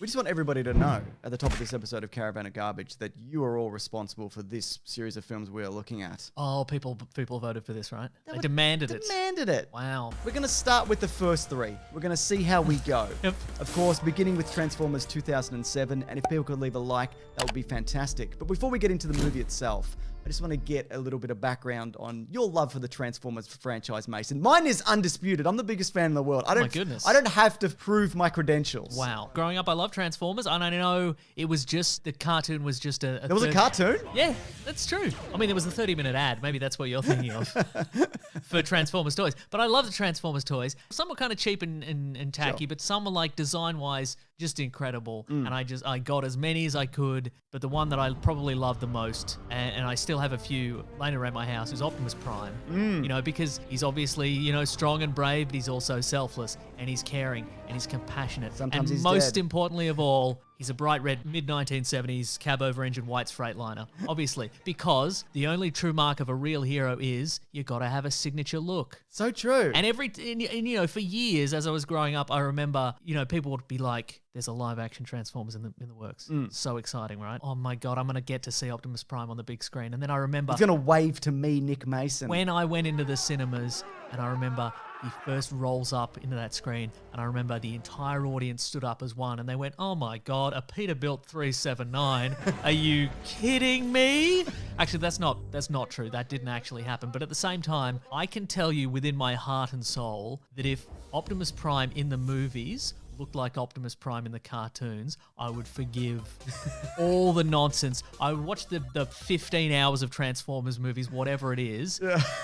We just want everybody to know at the top of this episode of Caravan of Garbage that you are all responsible for this series of films we are looking at. Oh, people voted for this, right? They demanded it. Demanded it. Wow. We're going to start with the first three. We're going to see how we go. Yep. Of course, beginning with Transformers 2007, and if people could leave a like, that would be fantastic. But before we get into the movie itself, I just want to get a little bit of background on your love for the Transformers franchise, Mason. Mine is undisputed. I'm the biggest fan in the world. My goodness. I don't have to prove my credentials. Wow. Growing up, I loved Transformers, and I know it was just, the cartoon was just a There was a cartoon? Yeah, that's true. I mean, there was a 30-minute ad. Maybe that's what you're thinking of for Transformers toys. But I love the Transformers toys. Some were kind of cheap and tacky, but some were like design-wise just incredible. And I got as many as I could, but the one that I probably loved the most, and I still have a few laying around my house, is Optimus Prime. You know, because he's obviously, you know, strong and brave, but he's also selfless, and he's caring, and he's compassionate. Sometimes and he's most dead. importantly of all, he's a bright red mid-1970s cab-over-engine White's Freightliner, obviously, because the only true mark of a real hero is you got to have a signature look. So true. And you know, for years as I was growing up, I remember, you know, people would be like, "There's a live-action Transformers in the works." So exciting, right? Oh my God, I'm gonna get to see Optimus Prime on the big screen. And then I remember he's going to wave to me, Nick Mason. when I went into the cinemas, and I remember he first rolls up into that screen, and I remember the entire audience stood up as one, and they went, "Oh my God, a Peterbilt 379? Are you kidding me?" Actually, that's not true. That didn't actually happen. But at the same time, I can tell you within my heart and soul that if Optimus Prime in the movies looked like Optimus Prime in the cartoons, I would forgive all the nonsense. I would watch the 15 hours of Transformers movies, whatever it is,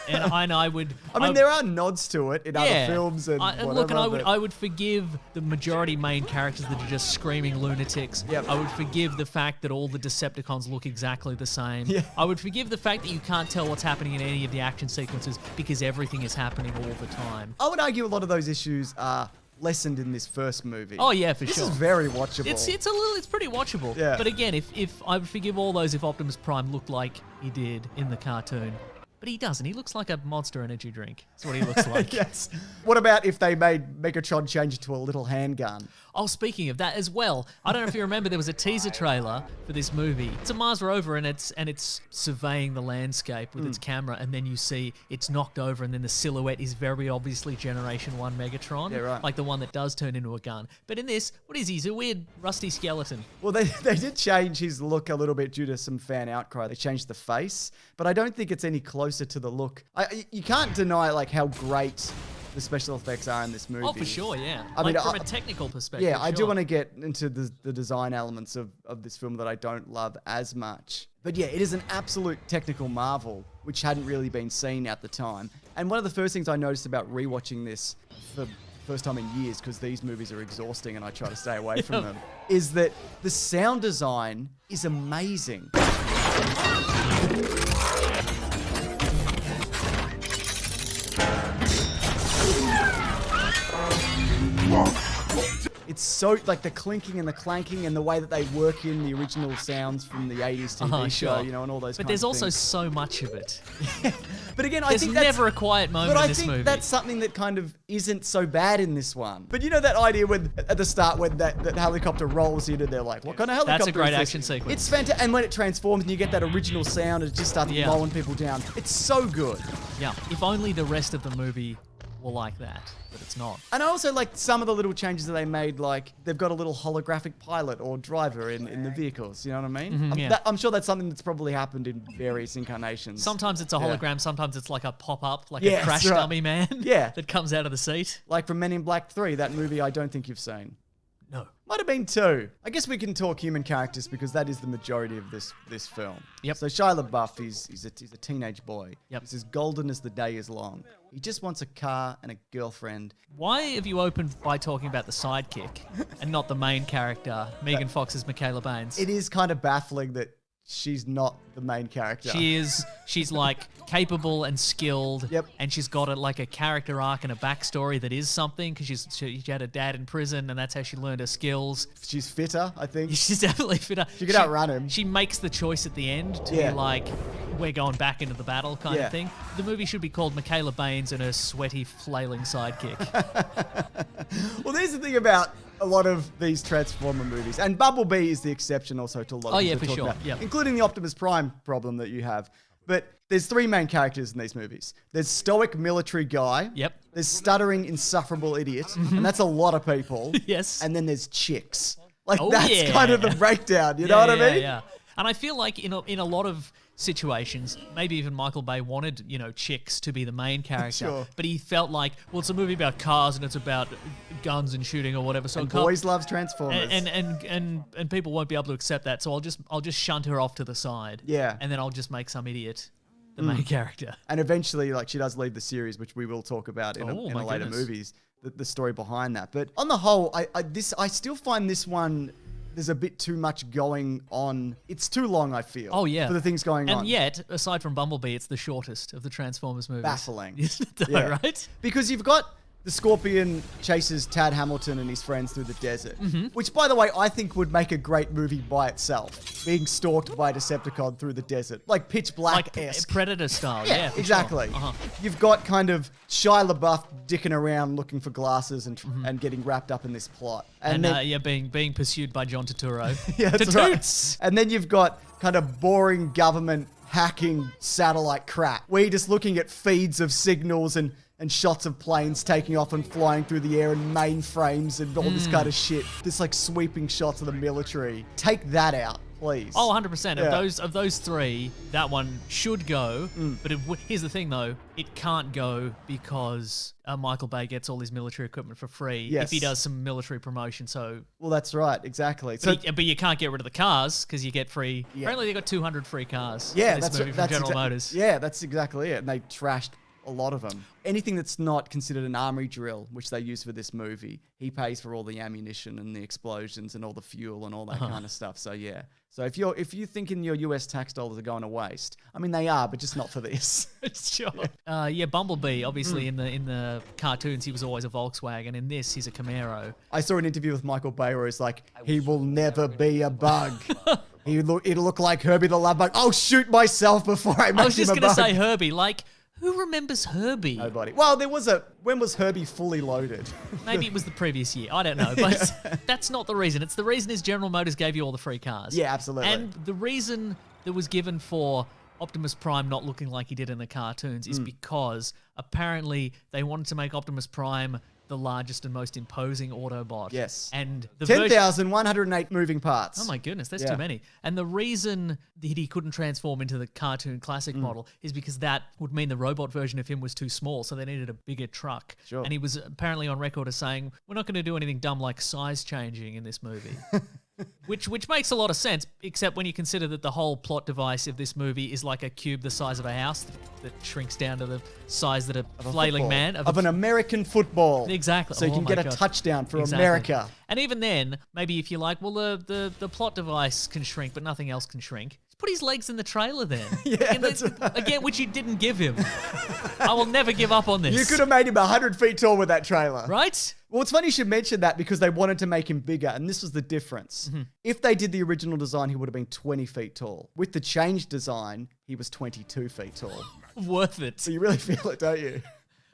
and I would... I mean, there are nods to it in other films and whatever. Look, and I would forgive the majority main characters that are just screaming lunatics. Yep. I would forgive the fact that all the Decepticons look exactly the same. Yeah. I would forgive the fact that you can't tell what's happening in any of the action sequences because everything is happening all the time. I would argue a lot of those issues are lessened in this first movie. Oh yeah, for This sure. is very watchable. It's pretty watchable. Yeah. But again, if I would forgive all those if Optimus Prime looked like he did in the cartoon. But he doesn't. He looks like a Monster energy drink. That's what he looks like. Yes. What about if they made Megatron change it to a little handgun? Oh, speaking of that as well, I don't know if you remember, there was a teaser trailer for this movie. It's a Mars rover, and it's surveying the landscape with its camera, and then you see it's knocked over, and then the silhouette is very obviously Generation 1 Megatron. Yeah, right. Like the one that does turn into a gun. But in this, what is he? He's a weird rusty skeleton. Well, they did change his look a little bit due to some fan outcry. They changed the face, but I don't think it's any closer to the look. You can't deny like how great the special effects are in this movie. Oh, for sure, yeah. I mean, from a technical perspective, yeah, I do sure. want to get into the design elements of this film that I don't love as much. But yeah, it is an absolute technical marvel, which hadn't really been seen at the time. And one of the first things I noticed about rewatching this for the first time in years, because these movies are exhausting and I try to stay away from them, is that the sound design is amazing. It's so, like the clinking and the clanking and the way that they work in the original sounds from the 80s TV show, sure. you know, and all those But kinds there's of also things. so much of it. But again, I There's think that's... never a quiet moment But in I this think movie. that's something that kind of isn't so bad in this one. But you know that idea when at the start when that helicopter rolls in and they're like, what kind of helicopter That's a great is this? action sequence. It's fantastic. And when it transforms and you get that original sound, it just starts blowing people down. It's so good. Yeah, if only the rest of the movie were like that, but it's not. And I also like some of the little changes that they made, like they've got a little holographic pilot or driver in the vehicles, you know what I mean? yeah. I'm sure that's something that's probably happened in various incarnations. Sometimes it's a hologram, sometimes it's like a pop-up, like Yes, a crash right. dummy man Yeah. that comes out of the seat. Like from Men in Black 3, that movie I don't think you've seen. No. Might have been 2. I guess we can talk human characters because that is the majority of this film. Yep. So Shia LaBeouf, he's a teenage boy. Yep. He's as golden as the day is long. He just wants a car and a girlfriend. Why have you opened by talking about the sidekick and not the main character, Megan Fox's Michaela Baines? It is kind of baffling that she's not the main character. She's like capable and skilled. Yep. And she's got like a character arc and a backstory that is something because she had a dad in prison and that's how she learned her skills. She's fitter, I think. She's definitely fitter. She could outrun him. She makes the choice at the end to Yeah. be like, we're going back into the battle kind Yeah. of thing. The movie should be called Michaela Baines and her sweaty, flailing sidekick. Well, there's the thing about a lot of these Transformer movies. And Bumblebee is the exception also to a lot of yeah, things for we're talking sure. about, Yep. including the Optimus Prime problem that you have. But there's three main characters in these movies. There's stoic military guy. Yep. There's stuttering insufferable idiot. And that's a lot of people. Yes. And then there's chicks. Like, Oh, that's yeah. kind of the breakdown. You know what I mean? Yeah. And I feel like in a lot of situations, maybe even Michael Bay wanted, chicks to be the main character. Sure. But he felt like, well, it's a movie about cars and it's about guns and shooting or whatever. So And it can't- boys loves Transformers. and people won't be able to accept that. So I'll just shunt her off to the side. Yeah. And then I'll just make some idiot the main character. And eventually, like, she does leave the series, which we will talk about in Oh, a my later goodness. movies, the story behind that. But on the whole, I still find this one, there's a bit too much going on. It's too long, I feel. Oh, yeah. For the things going on. And yet, aside from Bumblebee, it's the shortest of the Transformers movies. Baffling. Isn't it though, Yeah. right? Because you've got the Scorpion chases Tad Hamilton and his friends through the desert, Mm-hmm. which, by the way, I think would make a great movie by itself. Being stalked by a Decepticon through the desert. Like Pitch Like Black-esque. Predator style. Yeah, for sure. exactly. Uh-huh. You've got kind of Shia LaBeouf dicking around looking for glasses and getting wrapped up in this plot. And then, being pursued by John Turturro. yeah, that's Tatoots! right. And then you've got kind of boring government hacking satellite crap, where you're just looking at feeds of signals and shots of planes taking off and flying through the air and mainframes and all this kind of shit. This like sweeping shots of the military. Take that out, please. Oh, 100%. Yeah. Of those three, that one should go. But here's the thing, though. It can't go because Michael Bay gets all his military equipment for free Yes. if he does some military promotion. So, Well, that's right, exactly. So, but you can't get rid of the cars because you get free. Yeah. Apparently, they got 200 free cars. yeah, in this movie from General Motors. Yeah, that's exactly it. And they trashed a lot of them. Anything that's not considered an armory drill, which they use for this movie, he pays for all the ammunition and the explosions and all the fuel and all that kind of stuff. So yeah. So if you thinking your US tax dollars are going to waste, I mean they are, but just not for this. Sure. Yeah, Bumblebee, obviously in the cartoons, he was always a Volkswagen. In this, he's a Camaro. I saw an interview with Michael Bay where he's like, he will never be a bug. It'll look like Herbie the Love Bug. I'll shoot myself before I make I was just him a going to bug. say Herbie. Like, who remembers Herbie? Nobody. Well, when was Herbie fully loaded? Maybe it was the previous year. I don't know. But that's not the reason. It's the reason is General Motors gave you all the free cars. Yeah, absolutely. And the reason that was given for Optimus Prime not looking like he did in the cartoons is because apparently they wanted to make Optimus Prime the largest and most imposing Autobot. Yes. And the 10,108 moving parts. Oh my goodness, that's Yeah. too many. And the reason that he couldn't transform into the cartoon classic model is because that would mean the robot version of him was too small, so they needed a bigger truck. Sure. And he was apparently on record as saying, we're not going to do anything dumb like size changing in this movie. Which makes a lot of sense, except when you consider that the whole plot device of this movie is like a cube the size of a house that shrinks down to the size that a flailing Football. man Of an American football. Exactly. So you Oh can my get a God. touchdown for Exactly. America. And even then, maybe if you're like, well, the plot device can shrink, but nothing else can shrink. Just put his legs in the trailer then. Yeah, And that's right. Again, which you didn't give him. I will never give up on this. You could have made him 100 feet tall with that trailer. Right? Well, it's funny you should mention that because they wanted to make him bigger, and this was the difference. If they did the original design, he would have been 20 feet tall. With the changed design, he was 22 feet tall. Worth it. So you really feel it, don't you?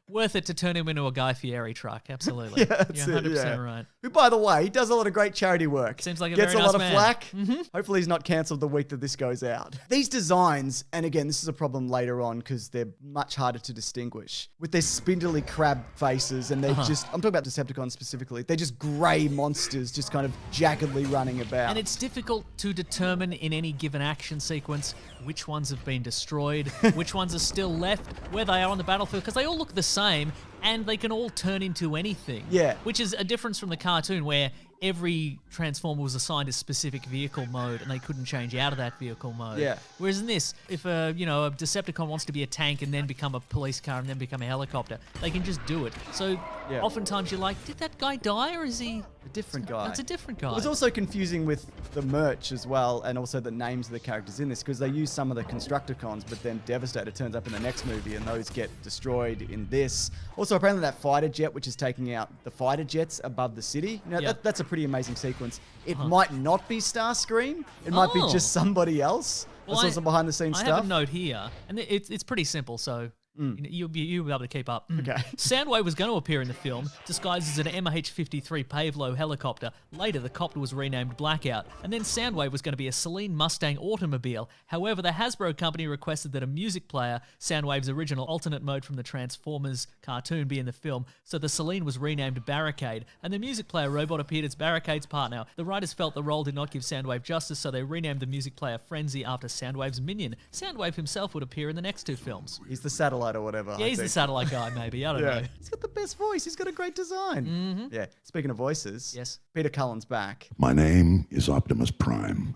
Worth it to turn him into a Guy Fieri truck. Absolutely. Yeah, that's You're it, 100% yeah. right. Who, by the way, he does a lot of great charity work. Seems like a Gets very a lot nice of man. flack. Hopefully he's not cancelled the week that this goes out. These designs, and again, this is a problem later on because they're much harder to distinguish. With their spindly crab faces and they're just, I'm talking about Decepticons specifically, they're just grey monsters just kind of jaggedly running about. And it's difficult to determine in any given action sequence which ones have been destroyed, which ones are still left, where they are on the battlefield, because they all look the same and they can all turn into anything. Yeah. Which is a difference from the cartoon where every Transformer was assigned a specific vehicle mode and they couldn't change out of that vehicle mode. Yeah. Whereas in this, if a Decepticon wants to be a tank and then become a police car and then become a helicopter, they can just do it. So Yeah. oftentimes you're like, did that guy die or is he... a different guy. That's a different guy. It was also confusing with the merch as well, and also the names of the characters in this, because they use some of the Constructicons, but then Devastator turns up in the next movie, and those get destroyed in this. Also, apparently that fighter jet, which is taking out the fighter jets above the city, Yeah. that's a pretty amazing sequence. It might not be Starscream. It might be Oh. just somebody else. Well, That's also behind the scenes I stuff. have a note here, and it's pretty simple. So You'll be able to keep up. Okay. Soundwave was going to appear in the film, disguised as an MH-53 Pavlo helicopter. Later, the copter was renamed Blackout, and then Soundwave was going to be a Celine Mustang automobile. However, the Hasbro company requested that a music player, Soundwave's original alternate mode from the Transformers cartoon, be in the film, so the Celine was renamed Barricade, and the music player robot appeared as Barricade's partner. The writers felt the role did not give Soundwave justice, so they renamed the music player Frenzy after Soundwave's minion. Soundwave himself would appear in the next 2 films. He's the satellite or whatever. Yeah, he's the satellite guy, maybe. I don't know. He's got the best voice. He's got a great design. Yeah. Speaking of voices, Yes. Peter Cullen's back. My name is Optimus Prime.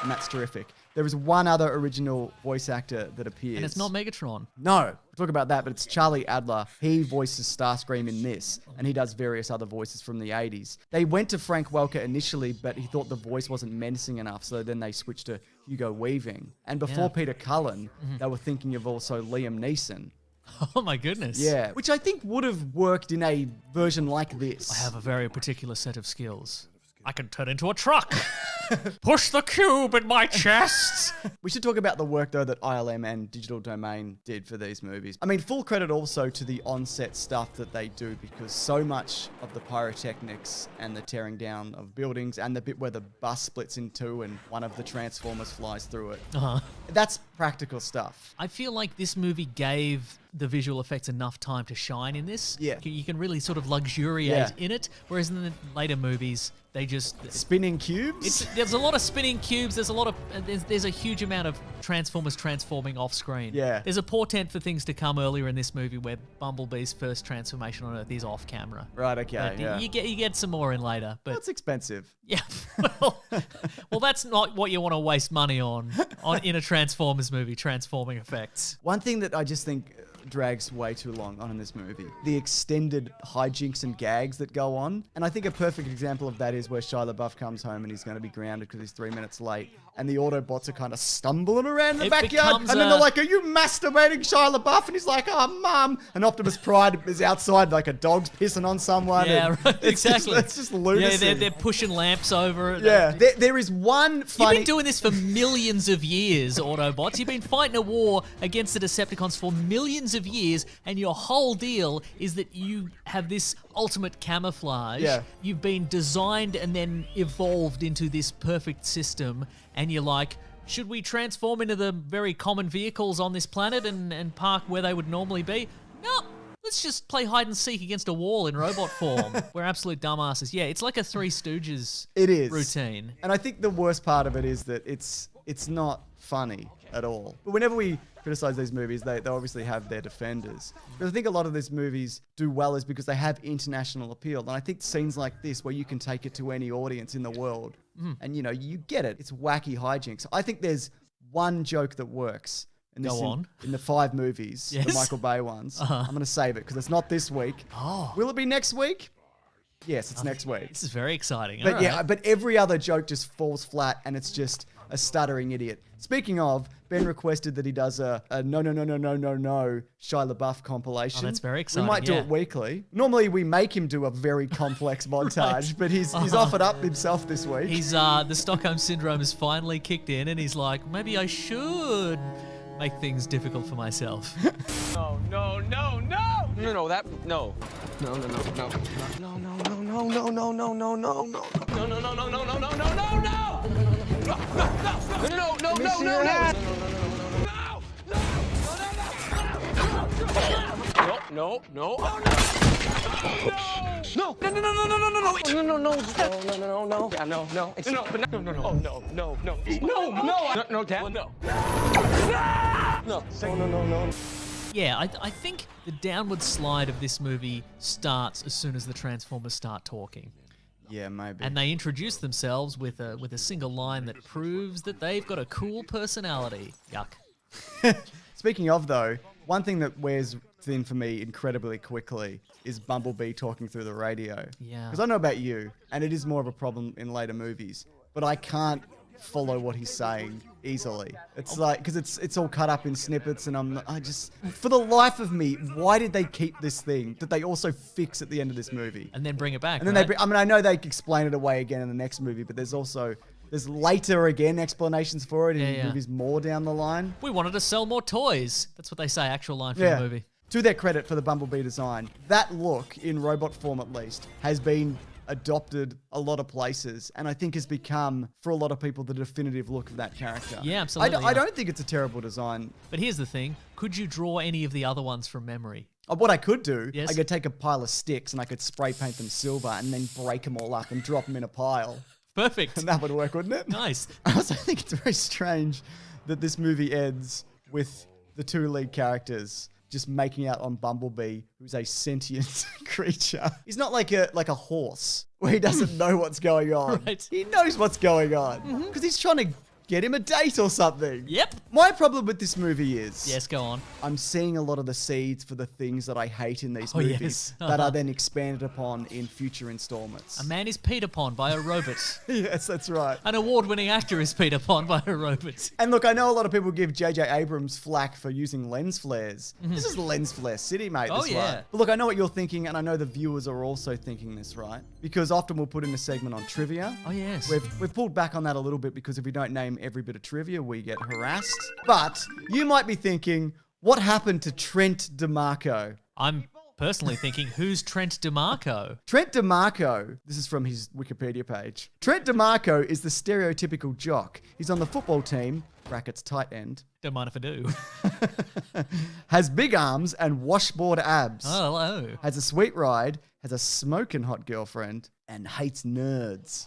And that's terrific. There is one other original voice actor that appears. And it's not Megatron. No, we'll talk about that, but it's Charlie Adler. He voices Starscream in this, and he does various other voices from the 80s. They went to Frank Welker initially, but he thought the voice wasn't menacing enough, so then they switched to Hugo Weaving. And before Peter Cullen, they were thinking of also Liam Neeson. Oh my goodness. Yeah, which I think would have worked in a version like this. I have a very particular set of skills. I can turn into a truck. Push the cube in my chest. We should talk about the work, though, that ILM and Digital Domain did for these movies. I mean, full credit also to the on-set stuff that they do, because so much of the pyrotechnics and the tearing down of buildings and the bit where the bus splits in two and one of the Transformers flies through it, that's practical stuff. I feel like this movie gave the visual effects enough time to shine in this. Yeah. You can really sort of luxuriate in it, whereas in the later movies, they just... Spinning cubes? There's a lot of spinning cubes. There's a lot of... There's a huge amount of Transformers transforming off screen. Yeah. There's a portent for things to come earlier in this movie where Bumblebee's first transformation on Earth is off camera. Right, okay, But yeah. you get some more in later. But That's expensive. yeah, well, that's not what you want to waste money on in a Transformers movie, transforming effects. One thing that I just think drags way too long on in this movie, the extended hijinks and gags that go on. And I think a perfect example of that is where Shia LaBeouf comes home and he's going to be grounded because he's 3 minutes late. And the Autobots are kind of stumbling around the backyard. And then they're like, are you masturbating, Shia LaBeouf? And he's like, oh, Mum. And Optimus Prime is outside like a dog's pissing on someone. Yeah, right, exactly. It's just lunacy. Yeah, they're pushing lamps over it. Yeah, there is one funny... You've been doing this for millions of years, Autobots. You've been fighting a war against the Decepticons for millions of years, and your whole deal is that you have this ultimate camouflage. Yeah. You've been designed and then evolved into this perfect system, and you're like, should we transform into the very common vehicles on this planet and park where they would normally be? No. Let's just play hide and seek against a wall in robot form. We're absolute dumbasses. Yeah, it's like a Three Stooges routine. And I think the worst part of it is that it's not funny at all. But whenever we criticize these movies, they obviously have their defenders. But I think a lot of these movies do well is because they have international appeal. And I think scenes like this, where you can take it to any audience in the world, and you know, you get it. It's wacky hijinks. I think there's one joke that works. And Go on. In the 5 movies, Yes. the Michael Bay ones. I'm going to save it because it's not this week. Oh. Will it be next week? Yes, it's next week. This is very exciting. But All yeah, right. but every other joke just falls flat and it's just a stuttering idiot. Speaking of, Ben requested that he does a no Shia LaBeouf compilation. Oh, that's very exciting, We might do yeah. it weekly. Normally we make him do a very complex montage, but he's offered up himself this week. He's the Stockholm Syndrome has finally kicked in, and he's like, maybe I should make things difficult for myself. Yeah, I think the downward slide of this movie starts as soon as the Transformers start talking. Yeah, maybe. And they introduce themselves with a single line that proves that they've got a cool personality. Yuck. Speaking of, though, one thing that wears thin for me incredibly quickly is Bumblebee talking through the radio. Yeah. Because I know about you, and it is more of a problem in later movies, but I can't follow what he's saying easily. It's like, because it's all cut up in snippets, and I just, for the life of me, why did they keep this thing that they also fix at the end of this movie? And then bring it back, And then right? I know they explain it away again in the next movie, but there's also There's later, again, explanations for it in movies more down the line. We wanted to sell more toys. That's what they say, actual line from the movie. To their credit for the Bumblebee design, that look, in robot form at least, has been adopted a lot of places, and I think has become, for a lot of people, the definitive look of that character. Yeah, absolutely. I don't think it's a terrible design. But here's the thing. Could you draw any of the other ones from memory? What I could do, Yes? I could take a pile of sticks and I could spray paint them silver and then break them all up and drop them in a pile. Perfect. And that would work, wouldn't it? Nice. I also think it's very strange that this movie ends with the two lead characters just making out on Bumblebee, who's a sentient creature. He's not like a horse where he doesn't know what's going on. Right. He knows what's going on because he's trying to get him a date or something. Yep. My problem with this movie is... Yes, go on. I'm seeing a lot of the seeds for the things that I hate in these Oh, movies yes. that are then expanded upon in future installments. A man is peed upon by a robot. Yes, that's right. An award-winning actor is peed upon by a robot. And look, I know a lot of people give J.J. Abrams flack for using lens flares. This is lens flare city, mate. Oh, this yeah. one. But look, I know what you're thinking, and I know the viewers are also thinking this, right? Because often we'll put in a segment on trivia. Oh, yes. We've pulled back on that a little bit because if we don't name every bit of trivia, we get harassed. But you might be thinking, what happened to Trent DeMarco? I'm personally thinking, who's Trent DeMarco? Trent DeMarco, this is from his Wikipedia page. Trent DeMarco is the stereotypical jock. He's on the football team, brackets tight end, Don't mind if I do. has big arms and washboard abs, Oh, hello. has a sweet ride, has a smoking hot girlfriend, and hates nerds.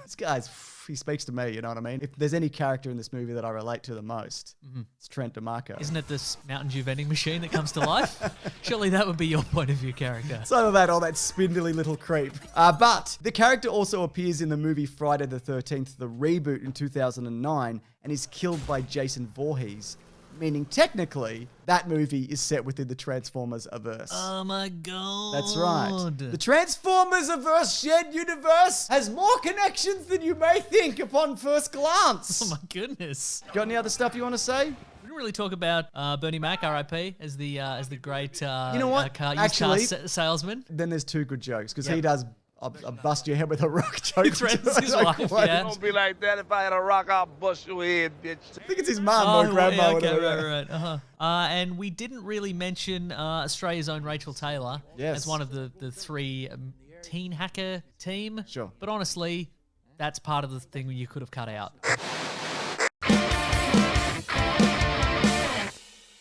This guy's, he speaks to me, you know what I mean? If there's any character in this movie that I relate to the most, it's Trent DeMarco. Isn't it this Mountain Dew vending machine that comes to life? Surely that would be your point of view character. Some of that, all that spindly little creep. But the character also appears in the movie Friday the 13th, the reboot in 2009, and is killed by Jason Voorhees, meaning technically that movie is set within the Transformers-averse. Oh my god. That's right. The Transformers-averse shared universe has more connections than you may think upon first glance. Oh my goodness. Got any other stuff you want to say? We didn't really talk about Bernie Mac, R.I.P., as the great You know what? used car salesman. Then there's two good jokes because he Yep. does a bust your head with a rock joke. He threatens his wife, yeah. Don't be like that. If I had a rock, I'll bust your head, bitch. I think it's his mum or grandma. yeah, okay, whatever. right. Uh-huh. And we didn't really mention Australia's own Rachel Taylor Yes. as one of the three teen hacker team. Sure. But honestly, that's part of the thing you could have cut out.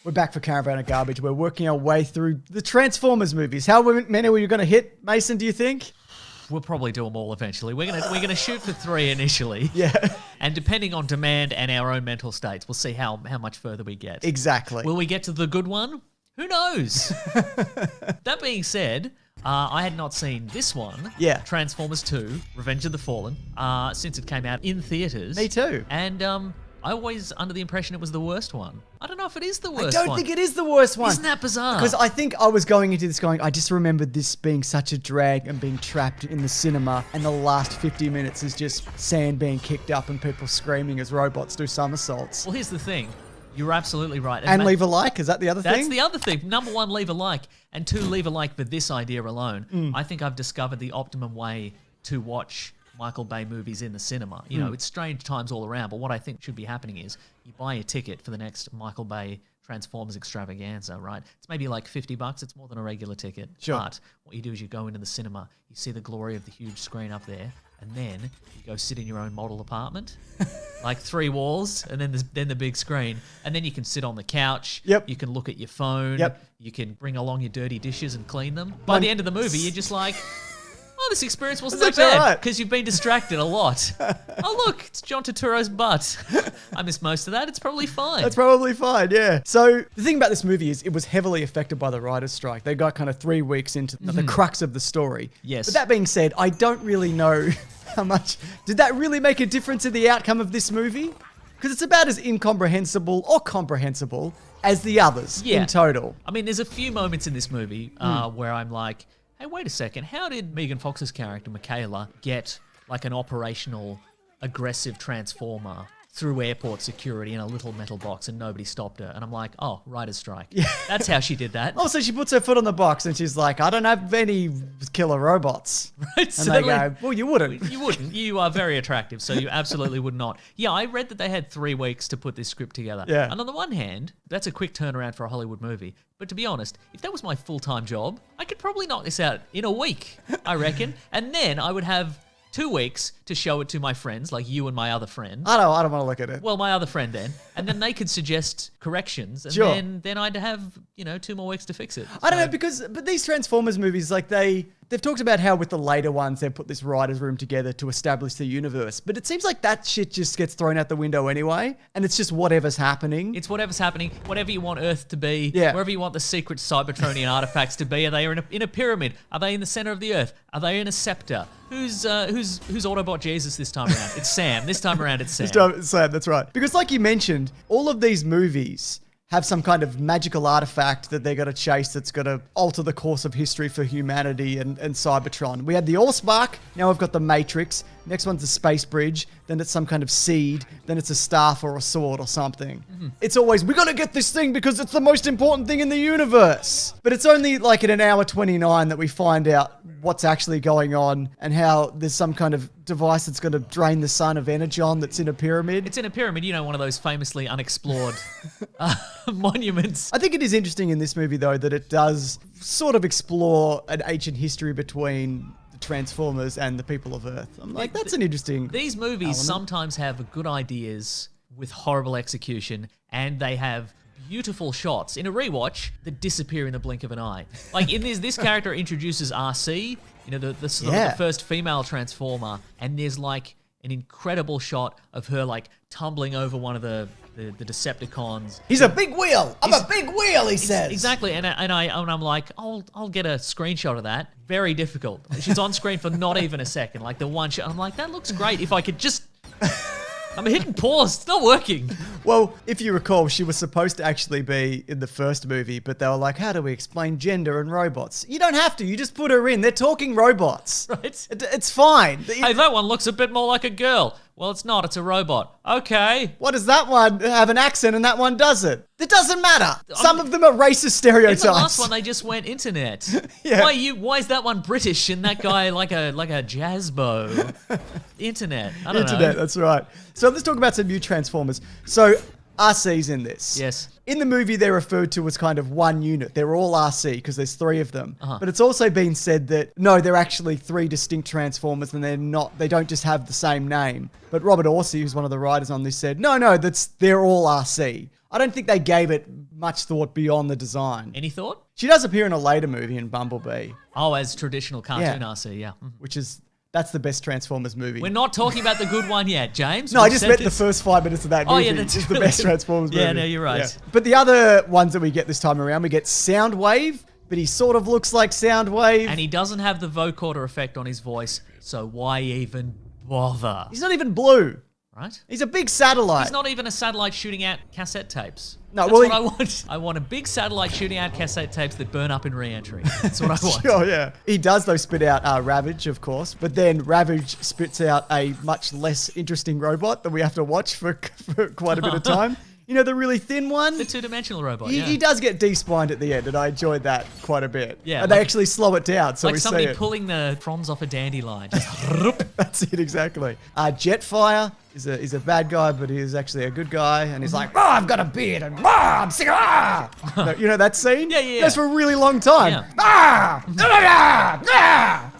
We're back for Caravan of Garbage. We're working our way through the Transformers movies. How many were you going to hit, Mason, do you think? We'll probably do them all eventually. We're gonna shoot for 3 initially. Yeah. And depending on demand and our own mental states, we'll see how much further we get. Exactly. Will we get to the good one? Who knows? That being said, I had not seen this one. Yeah. Transformers 2, Revenge of the Fallen, since it came out in theaters. Me too. And I always under the impression it was the worst one. I don't know if it is the worst I one. don't think it is the worst one. Isn't that bizarre? Because I think I was going into this going, I just remembered this being such a drag and being trapped in the cinema, and the last 50 minutes is just sand being kicked up and people screaming as robots do somersaults. Well, here's the thing. You're absolutely right. And leave a like, is that the other That's thing? the other thing. Number one, leave a like. And two, leave a like for this idea alone. Mm. I think I've discovered the optimum way to watch Michael Bay movies in the cinema. You know, it's strange times all around, but what I think should be happening is you buy a ticket for the next Michael Bay Transformers extravaganza, right? It's maybe like $50. It's more than a regular ticket. Sure. But what you do is you go into the cinema, you see the glory of the huge screen up there, and then you go sit in your own model apartment, like 3 walls, and then the big screen, and then you can sit on the couch. Yep. You can look at your phone. Yep. You can bring along your dirty dishes and clean them. By the end of the movie, you're just like, oh, this experience wasn't that That's actually bad right. because you've been distracted a lot. Oh, look, it's John Turturro's butt. I missed most of that. It's probably fine. That's probably fine, yeah. So the thing about this movie is it was heavily affected by the writer's strike. They got kind of 3 weeks into the crux of the story. Yes. But that being said, I don't really know how much... Did that really make a difference in the outcome of this movie? Because it's about as incomprehensible or comprehensible as the others Yeah. in total. I mean, there's a few moments in this movie where I'm like, hey, wait a second. How did Megan Fox's character, Michaela, get like an operational, aggressive transformer through airport security in a little metal box and nobody stopped her. And I'm like, oh, writer's strike. Yeah. That's how she did that. Also, she puts her foot on the box and she's like, I don't have any killer robots. Right? And they go, well, you wouldn't. You wouldn't. You are very attractive, so you absolutely would not. Yeah, I read that they had 3 weeks to put this script together. Yeah. And on the one hand, that's a quick turnaround for a Hollywood movie. But to be honest, if that was my full-time job, I could probably knock this out in a week, I reckon. And then I would have 2 weeks to show it to my friends, like you and my other friend. I don't want to look at it. Well, my other friend then. And then they could suggest corrections. And Sure. then I'd have, 2 more weeks to fix it. I don't know, but these Transformers movies, like they've talked about how with the later ones, they've put this writer's room together to establish the universe. But it seems like that shit just gets thrown out the window anyway. And it's just whatever's happening. It's whatever's happening, whatever you want Earth to be, Yeah. wherever you want the secret Cybertronian artifacts to be. Are they in a pyramid? Are they in the center of the Earth? Are they in a scepter? Who's Autobot Jesus this time around? It's Sam. This time around, it's Sam. Sam, that's right. Because like you mentioned, all of these movies have some kind of magical artifact that they're going to chase that's going to alter the course of history for humanity and Cybertron. We had the Allspark, now we've got the Matrix. Next one's the Space Bridge, then it's some kind of seed, then it's a staff or a sword or something. It's always, we got to get this thing because it's the most important thing in the universe. But it's only like in an hour 29 that we find out what's actually going on and how there's some kind of device that's going to drain the sun of Energon that's in a pyramid. It's in a pyramid, one of those famously unexplored monuments. I think it is interesting in this movie, though, that it does sort of explore an ancient history between the Transformers and the people of Earth. I'm like, that's an interesting These movies element. sometimes have good ideas with horrible execution, and they have beautiful shots in a rewatch that disappear in the blink of an eye. Like in this character introduces RC, the sort of the first female Transformer, and there's like an incredible shot of her like tumbling over one of the Decepticons. He's a big wheel. I'm a big wheel, he says. Exactly, and I'm like, I'll get a screenshot of that. Very difficult. She's on screen for not even a second. Like the one shot, I'm like, that looks great. If I could just. I'm hitting pause. It's not working. Well, if you recall, she was supposed to actually be in the first movie, but they were like, how do we explain gender and robots? You don't have to. You just put her in. They're talking robots. Right. It's fine. Hey, that one looks a bit more like a girl. Well, it's not. It's a robot. Okay. What does that one have an accent and that one doesn't? It doesn't matter. Some of them are racist stereotypes. In the last one, they just went internet. Yeah. Why is that one British and that guy like a jazz bow? Internet. I don't know. Internet, that's right. So let's talk about some new Transformers. So RC's in this. Yes. In the movie, they're referred to as kind of one unit. They're all RC because there's 3 of them. But it's also been said that, no, they're actually 3 distinct Transformers and they don't just have the same name. But Robert Orsi, who's one of the writers on this, said, no, they're all RC. I don't think they gave it much thought beyond the design. Any thought? She does appear in a later movie in Bumblebee. Oh, as traditional cartoon Yeah. RC, yeah. Which is, that's the best Transformers movie. We're not talking about the good one yet, James. No, We've I just said meant the this. first 5 minutes of that movie. Oh, yeah, that's is really the best good. Transformers movie. Yeah, no, you're right. But the other ones that we get this time around, we get Soundwave, but he sort of looks like Soundwave. And he doesn't have the vocoder effect on his voice, so why even bother? He's not even blue. Right? He's a big satellite. He's not even a satellite shooting out cassette tapes. No, That's well, what I want. I want a big satellite shooting out cassette tapes that burn up in re-entry. That's what I want. Sure, yeah. He does, though, spit out Ravage, of course, but then Ravage spits out a much less interesting robot that we have to watch for quite a bit of time. You know, the really thin one? The two-dimensional robot, He does get de-spined at the end, and I enjoyed that quite a bit. Yeah, and they actually slow it down, so like we see somebody it. pulling the fronds off a dandelion. That's it, exactly. Jetfire is a bad guy, but he is actually a good guy, and he's like, I've got a beard, and I'm sick of No, you know that scene? Yeah. That's for a really long time. Yeah.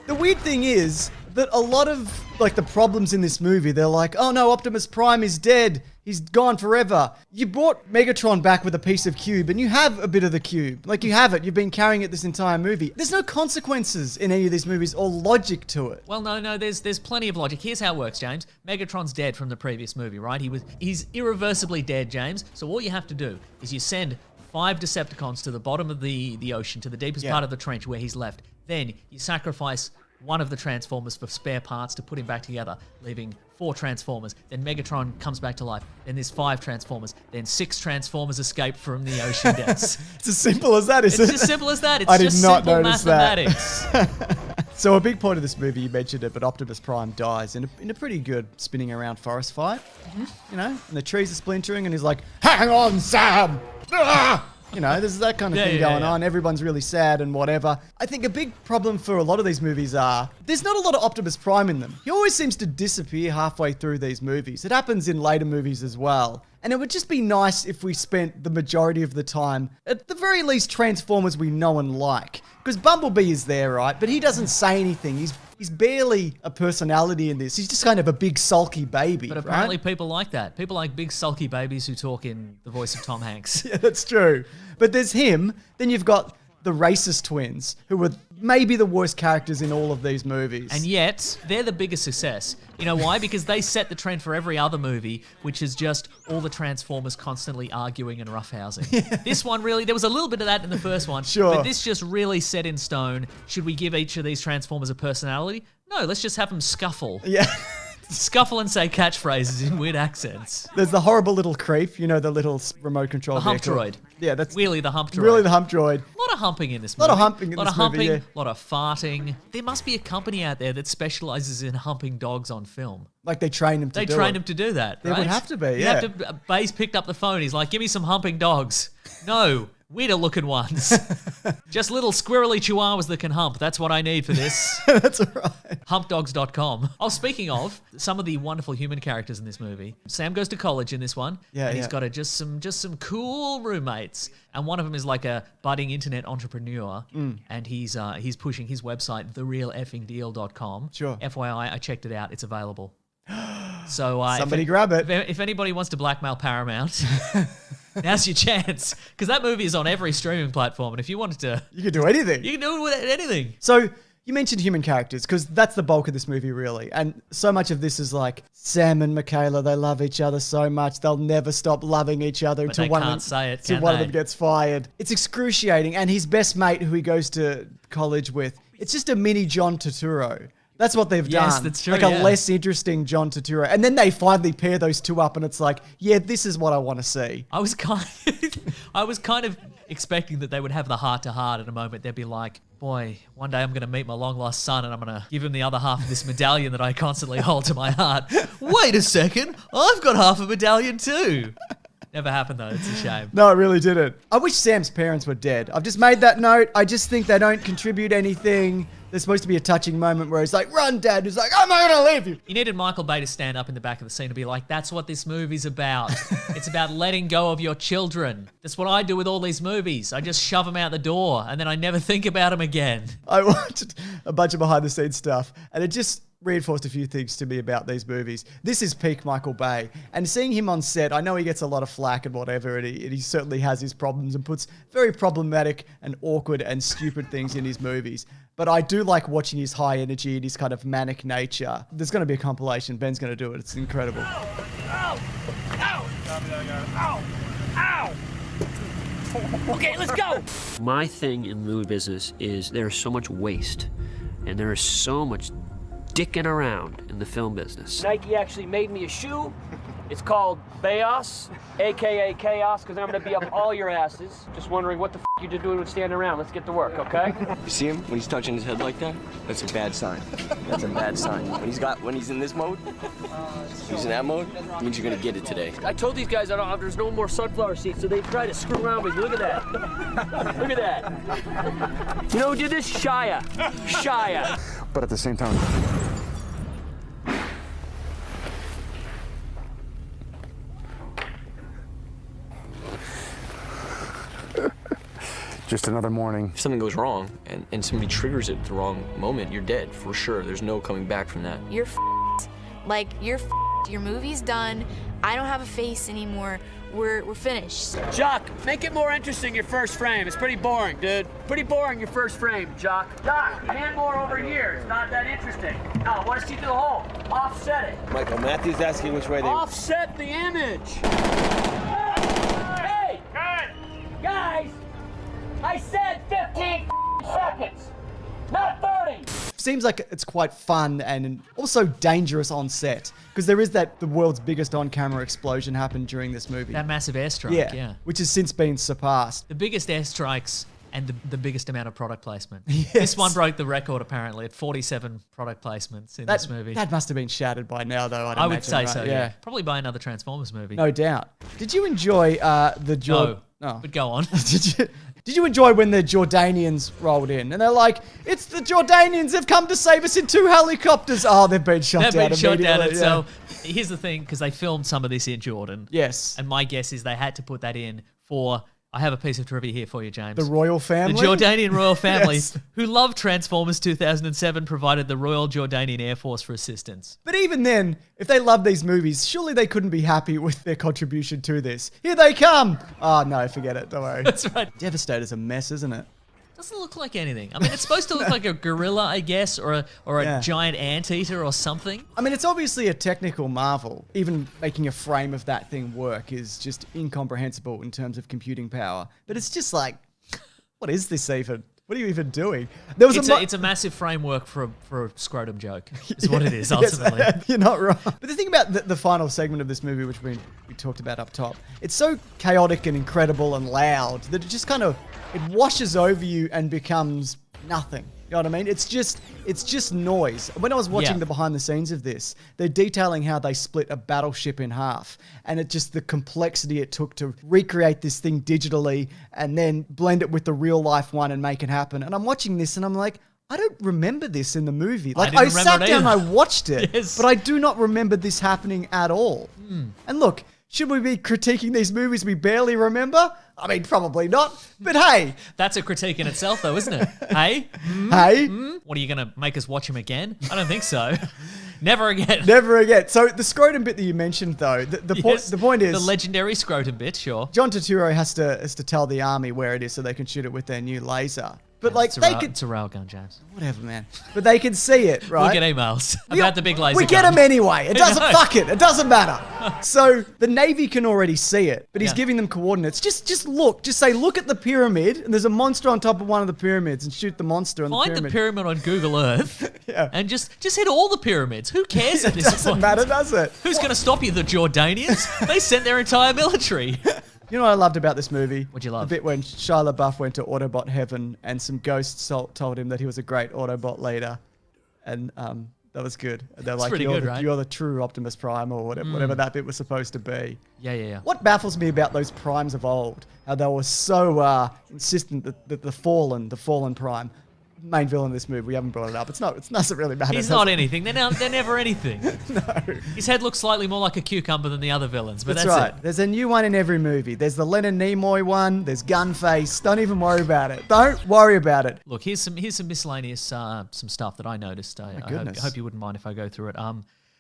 The weird thing is that a lot of like the problems in this movie, they're like, oh no, Optimus Prime is dead. He's gone forever. You brought Megatron back with a piece of cube, and you have a bit of the cube. Like, you have it. You've been carrying it this entire movie. There's no consequences in any of these movies or logic to it. Well, no, there's plenty of logic. Here's how it works, James. Megatron's dead from the previous movie, right? He's irreversibly dead, James. So all you have to do is you send 5 Decepticons to the bottom of the ocean, to the deepest part of the trench where he's left. Then you sacrifice one of the Transformers for spare parts to put him back together, leaving 4 Transformers. Then Megatron comes back to life. Then there's 5 Transformers. Then 6 Transformers escape from the ocean depths. It's as simple as that, isn't it? It's as simple as that. It's I did just not simple notice that. mathematics. So a big point of this movie, you mentioned it, but Optimus Prime dies in a pretty good spinning around forest fight. You know, and the trees are splintering, and he's like, "Hang on, Sam!" Ah! You know, there's that kind of thing going on. Everyone's really sad and whatever. I think a big problem for a lot of these movies are there's not a lot of Optimus Prime in them. He always seems to disappear halfway through these movies. It happens in later movies as well. And it would just be nice if we spent the majority of the time, at the very least, Transformers we know and like. Because Bumblebee is there, right? But he doesn't say anything. He's barely a personality in this. He's just kind of a big sulky baby. But apparently right? people like that. People like big sulky babies who talk in the voice of Tom Hanks. Yeah, that's true. But there's him. Then you've got the racist twins, who were maybe the worst characters in all of these movies. And yet, they're the biggest success. You know why? Because they set the trend for every other movie, which is just all the Transformers constantly arguing and roughhousing. This one really, there was a little bit of that in the first one. Sure. But this just really set in stone. Should we give each of these Transformers a personality? No, let's just have them scuffle. Yeah. Scuffle and say catchphrases in weird accents. There's the horrible little creep, you know, the little remote control The hump vehicle. droid. Yeah, that's Really the hump droid. really the hump droid. A lot of humping in this Lot movie. of humping in lot this of humping, movie, yeah. lot of farting. There must be a company out there that specializes in humping dogs on film. Like they train him to They do trained it. him to do that, There right? would have to be, You yeah. have to, Baze picked up the phone. He's like, give me some humping dogs. No, weirder looking ones. Just little squirrely chihuahuas that can hump. That's what I need for this. That's all right. Humpdogs.com. Oh, speaking of some of the wonderful human characters in this movie, Sam goes to college in this one. Yeah, and he's yeah. got just some cool roommates. And one of them is like a budding internet entrepreneur. And he's pushing his website, therealeffingdeal.com. Sure. FYI, I checked it out. It's available. So Somebody grab it. If anybody wants to blackmail Paramount, now's your chance. Because that movie is on every streaming platform. And if you wanted to, You can do anything. you can do it with anything. So you mentioned human characters because that's the bulk of this movie, really. And so much of this is like Sam and Michaela, they love each other so much. They'll never stop loving each other But until they one can't of them, say it, until can one of they? them gets fired. It's excruciating. And his best mate, who he goes to college with, it's just a mini John Turturro. That's what they've done. Yes, that's true, Like a yeah. less interesting John Turturro. And then they finally pair those two up and it's like, yeah, this is what I want to see. I was kind of expecting that they would have the heart-to-heart at a moment. They'd be like, boy, one day I'm going to meet my long-lost son and I'm going to give him the other half of this medallion that I constantly hold to my heart. Wait a second, I've got half a medallion too. Never happened though, it's a shame. No, it really didn't. I wish Sam's parents were dead. I've just made that note. I just think they don't contribute anything. There's supposed to be a touching moment where he's like, run, Dad. He's like, I'm not going to leave you. You needed Michael Bay to stand up in the back of the scene and be like, that's what this movie's about. It's about letting go of your children. That's what I do with all these movies. I just shove them out the door and then I never think about them again. I watched a bunch of behind the scenes stuff and it just reinforced a few things to me about these movies. This is peak Michael Bay. And seeing him on set, I know he gets a lot of flack and whatever, and he certainly has his problems and puts very problematic and awkward and stupid things in his movies. But I do like watching his high energy and his kind of manic nature. There's going to be a compilation. Ben's going to do it. It's incredible. Ow! Ow! Ow! Ow! Okay, let's go! My thing in the movie business is there is so much waste and there is so much dicking around in the film business. Nike actually made me a shoe. It's called Bayos, aka Chaos, because I'm gonna be up all your asses. Just wondering what the you're just doing with standing around. Let's get to work, okay? You see him when he's touching his head like that? That's a bad sign. That's a bad sign. When he's in this mode, he's in that mode, it means you're gonna get it today. I told these guys there's no more sunflower seeds, so they try to screw around with me. Look at that. Look at that. You know who did this? Shia. Shia. But at the same time, just another morning. If something goes wrong and somebody triggers it at the wrong moment, you're dead for sure. There's no coming back from that. You're f***ed. Like, you're f***ed. Your movie's done. I don't have a face anymore. We're finished. Jock, make it more interesting, your first frame. It's pretty boring, dude. Pretty boring, your first frame, Jock. Jock, hand more over here. It's not that interesting. No, I want to see through the hole. Offset it. Michael, Matthew's asking which way they... Offset the image. Hey! Guys! I said 15 seconds, not 30! Seems like it's quite fun and also dangerous on set because there is the world's biggest on-camera explosion happened during this movie. That massive airstrike, yeah. Which has since been surpassed. The biggest airstrikes and the biggest amount of product placement. This one broke the record apparently at 47 product placements in this movie. That must have been shattered by now, though. I would say so. Yeah, probably by another Transformers movie. No doubt. Did you enjoy the But go on. Did you enjoy when the Jordanians rolled in and they're like, "It's the Jordanians! They've come to save us in 2 helicopters!" Oh, they've been shot down. So here's the thing, because they filmed some of this in Jordan. Yes. And my guess is they had to put that in for. I have a piece of trivia here for you, James. The royal family? The Jordanian royal family, Yes. who loved Transformers 2007, provided the Royal Jordanian Air Force for assistance. But even then, if they love these movies, surely they couldn't be happy with their contribution to this. Here they come! Oh, no, forget it. Don't worry. That's right. Devastator's a mess, isn't it? Doesn't look like anything. I mean, it's supposed to look like a gorilla, I guess, or a giant anteater or something. I mean, it's obviously a technical marvel. Even making a frame of that thing work is just incomprehensible in terms of computing power. But it's just like, what is this even? What are you even doing? It's a massive framework for a scrotum joke, is what it is, ultimately. Yes, you're not wrong. But the thing about the final segment of this movie, which we talked about up top, it's so chaotic and incredible and loud that it just kind of, it washes over you and becomes nothing. You know what I mean? It's just noise. When I was watching the behind the scenes of this, they're detailing how they split a battleship in half, and it just the complexity it took to recreate this thing digitally and then blend it with the real life one and make it happen. And I'm watching this and I'm like, I don't remember this in the movie. Like I sat down and I watched it, but I do not remember this happening at all. And look, should we be critiquing these movies we barely remember? I mean, probably not. But hey. That's a critique in itself, though, isn't it? Hey? Hey? What, are you going to make us watch him again? I don't think so. Never again. Never again. So the scrotum bit that you mentioned, though, the point is... The legendary scrotum bit, sure. John Turturro has to tell the army where it is so they can shoot it with their new laser. But like it's a railgun, James. Whatever, man. But they can see it, right? We'll get emails about the big laser We get gun. them anyway. It doesn't fuck it. It doesn't matter. So the Navy can already see it, but he's giving them coordinates. Just look. Just say, look at the pyramid, and there's a monster on top of one of the pyramids, and shoot the monster on the pyramid. Find the pyramid on Google Earth, Yeah. and just hit all the pyramids. Who cares at this point? It doesn't matter, does it? Who's going to stop you? The Jordanians? They sent their entire military. You know what I loved about this movie? What'd you love? The bit when Shia LaBeouf went to Autobot heaven and some ghosts told him that he was a great Autobot leader. And that was good. And they're like, you're the true Optimus Prime or whatever that bit was supposed to be. Yeah. What baffles me about those primes of old, how they were so insistent that the fallen prime, main villain of this movie, we haven't brought it up. It doesn't really matter. He's not anything. They're never anything. No. His head looks slightly more like a cucumber than the other villains, but that's right. it. There's a new one in every movie. There's the Leonard Nimoy one. There's Gunface. Don't even worry about it. Don't worry about it. Look, here's some miscellaneous some stuff that I noticed. I hope you wouldn't mind if I go through it.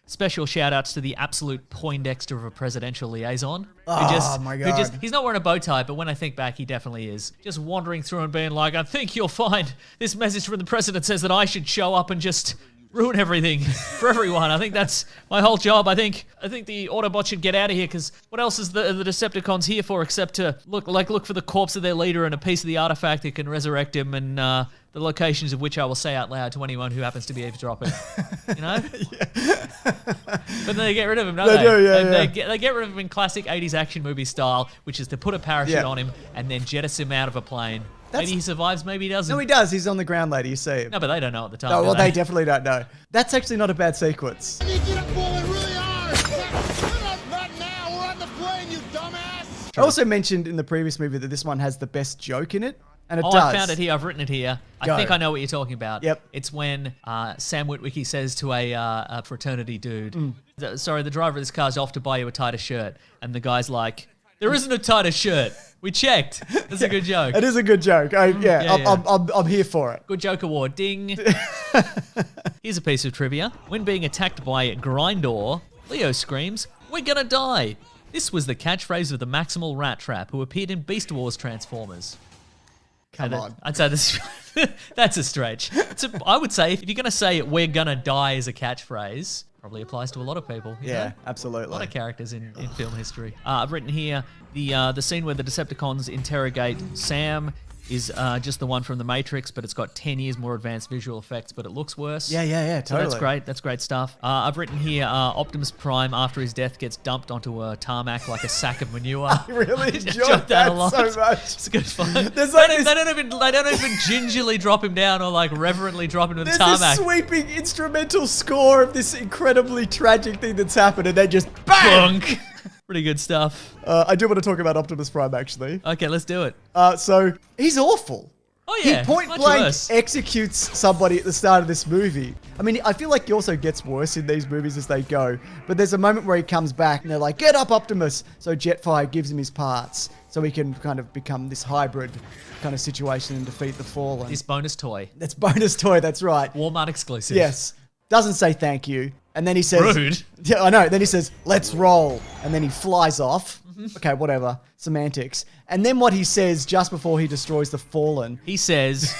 Special shout outs to the absolute Poindexter of a presidential liaison. My God. He's not wearing a bow tie, but when I think back, he definitely is. Just wandering through and being like, I think you'll find this message from the president says that I should show up and just ruin everything for everyone. I think that's my whole job. I think the Autobots should get out of here, because what else is the Decepticons here for except to look for the corpse of their leader and a piece of the artifact that can resurrect him, and the locations of which I will say out loud to anyone who happens to be eavesdropping. You know? But then they get rid of him, don't they? They do, yeah. They get rid of him in classic 80s action movie style, which is to put a parachute on him and then jettison him out of a plane. Maybe he survives, maybe he doesn't. No, he does. He's on the ground later. You see him. No, but they don't know at the time. No, well, do they definitely don't know. That's actually not a bad sequence. I need you to pull it really hard. Not now. We're on the plane, you dumbass. I also mentioned in the previous movie that this one has the best joke in it. And it does. I found it here. I've written it here. Go. I think I know what you're talking about. Yep. It's when Sam Witwicky says to a fraternity dude, sorry, the driver of this car's off to buy you a tighter shirt. And the guy's like, there isn't a tighter shirt. We checked. That's a good joke. It is a good joke. I'm here for it. Good joke award. Ding. Here's a piece of trivia. When being attacked by Grindor, Leo screams, "We're gonna die." This was the catchphrase of the Maximal Rat Trap, who appeared in Beast Wars Transformers. Come on. I'd say this. That's a stretch. I would say if you're going to say "we're gonna die" as a catchphrase, probably applies to a lot of people. You know? Absolutely. A lot of characters in film history. I've written here the scene where the Decepticons interrogate Sam is just the one from The Matrix, but it's got 10 years more advanced visual effects, but it looks worse. Yeah, So totally. that's great. That's great stuff. I've written here, Optimus Prime, after his death, gets dumped onto a tarmac like a sack of manure. I really I enjoyed that a lot. so much. It's good fun. There's like they don't even gingerly drop him down or like reverently drop him to the There's tarmac. this sweeping instrumental score of this incredibly tragic thing that's happened, and then just bang! Bunk. Pretty good stuff. I do want to talk about Optimus Prime, actually. Okay, let's do it. So, he's awful. Oh yeah, He point much blank worse. executes somebody at the start of this movie. I mean, I feel like he also gets worse in these movies as they go. But there's a moment where he comes back and they're like, "Get up, Optimus!" So Jetfire gives him his parts so he can kind of become this hybrid kind of situation and defeat the Fallen. This bonus toy. That's bonus toy, that's right. Walmart exclusive. Yes. Doesn't say thank you. And then he says... Rude. Yeah, I know. Then he says, "Let's roll." And then he flies off. Mm-hmm. Okay, whatever. Semantics. And then what he says just before he destroys the Fallen... He says,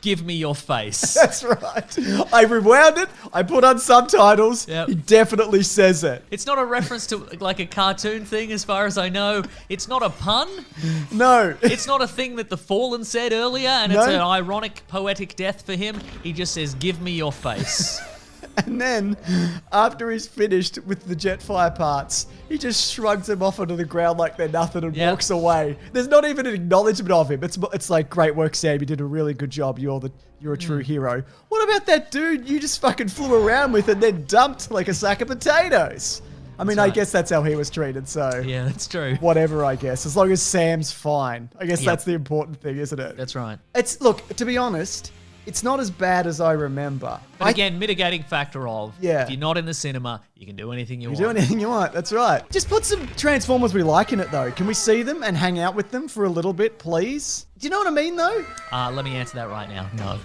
"Give me your face." That's right. I rewound it. I put on subtitles. Yep. He definitely says it. It's not a reference to like a cartoon thing as far as I know. It's not a pun. No. It's not a thing that the Fallen said earlier, and No. it's an ironic, poetic death for him. He just says, "Give me your face." And then, after he's finished with the Jetfire parts, he just shrugs them off onto the ground like they're nothing and Yep. walks away. There's not even an acknowledgement of him. It's like, "Great work, Sam. You did a really good job. You're a true hero." What about that dude you just fucking flew around with and then dumped like a sack of potatoes? I mean, I right. guess that's how he was treated, so... Yeah, that's true. Whatever, I guess. As long as Sam's fine. I guess Yep. that's the important thing, isn't it? That's right. Look, to be honest, it's not as bad as I remember. But again, mitigating factor of, Yeah. if you're not in the cinema, you can do anything you want. Do anything you want, that's right. Just put some Transformers we like in it, though. Can we see them and hang out with them for a little bit, please? Do you know what I mean, though? Let me answer that right now. No.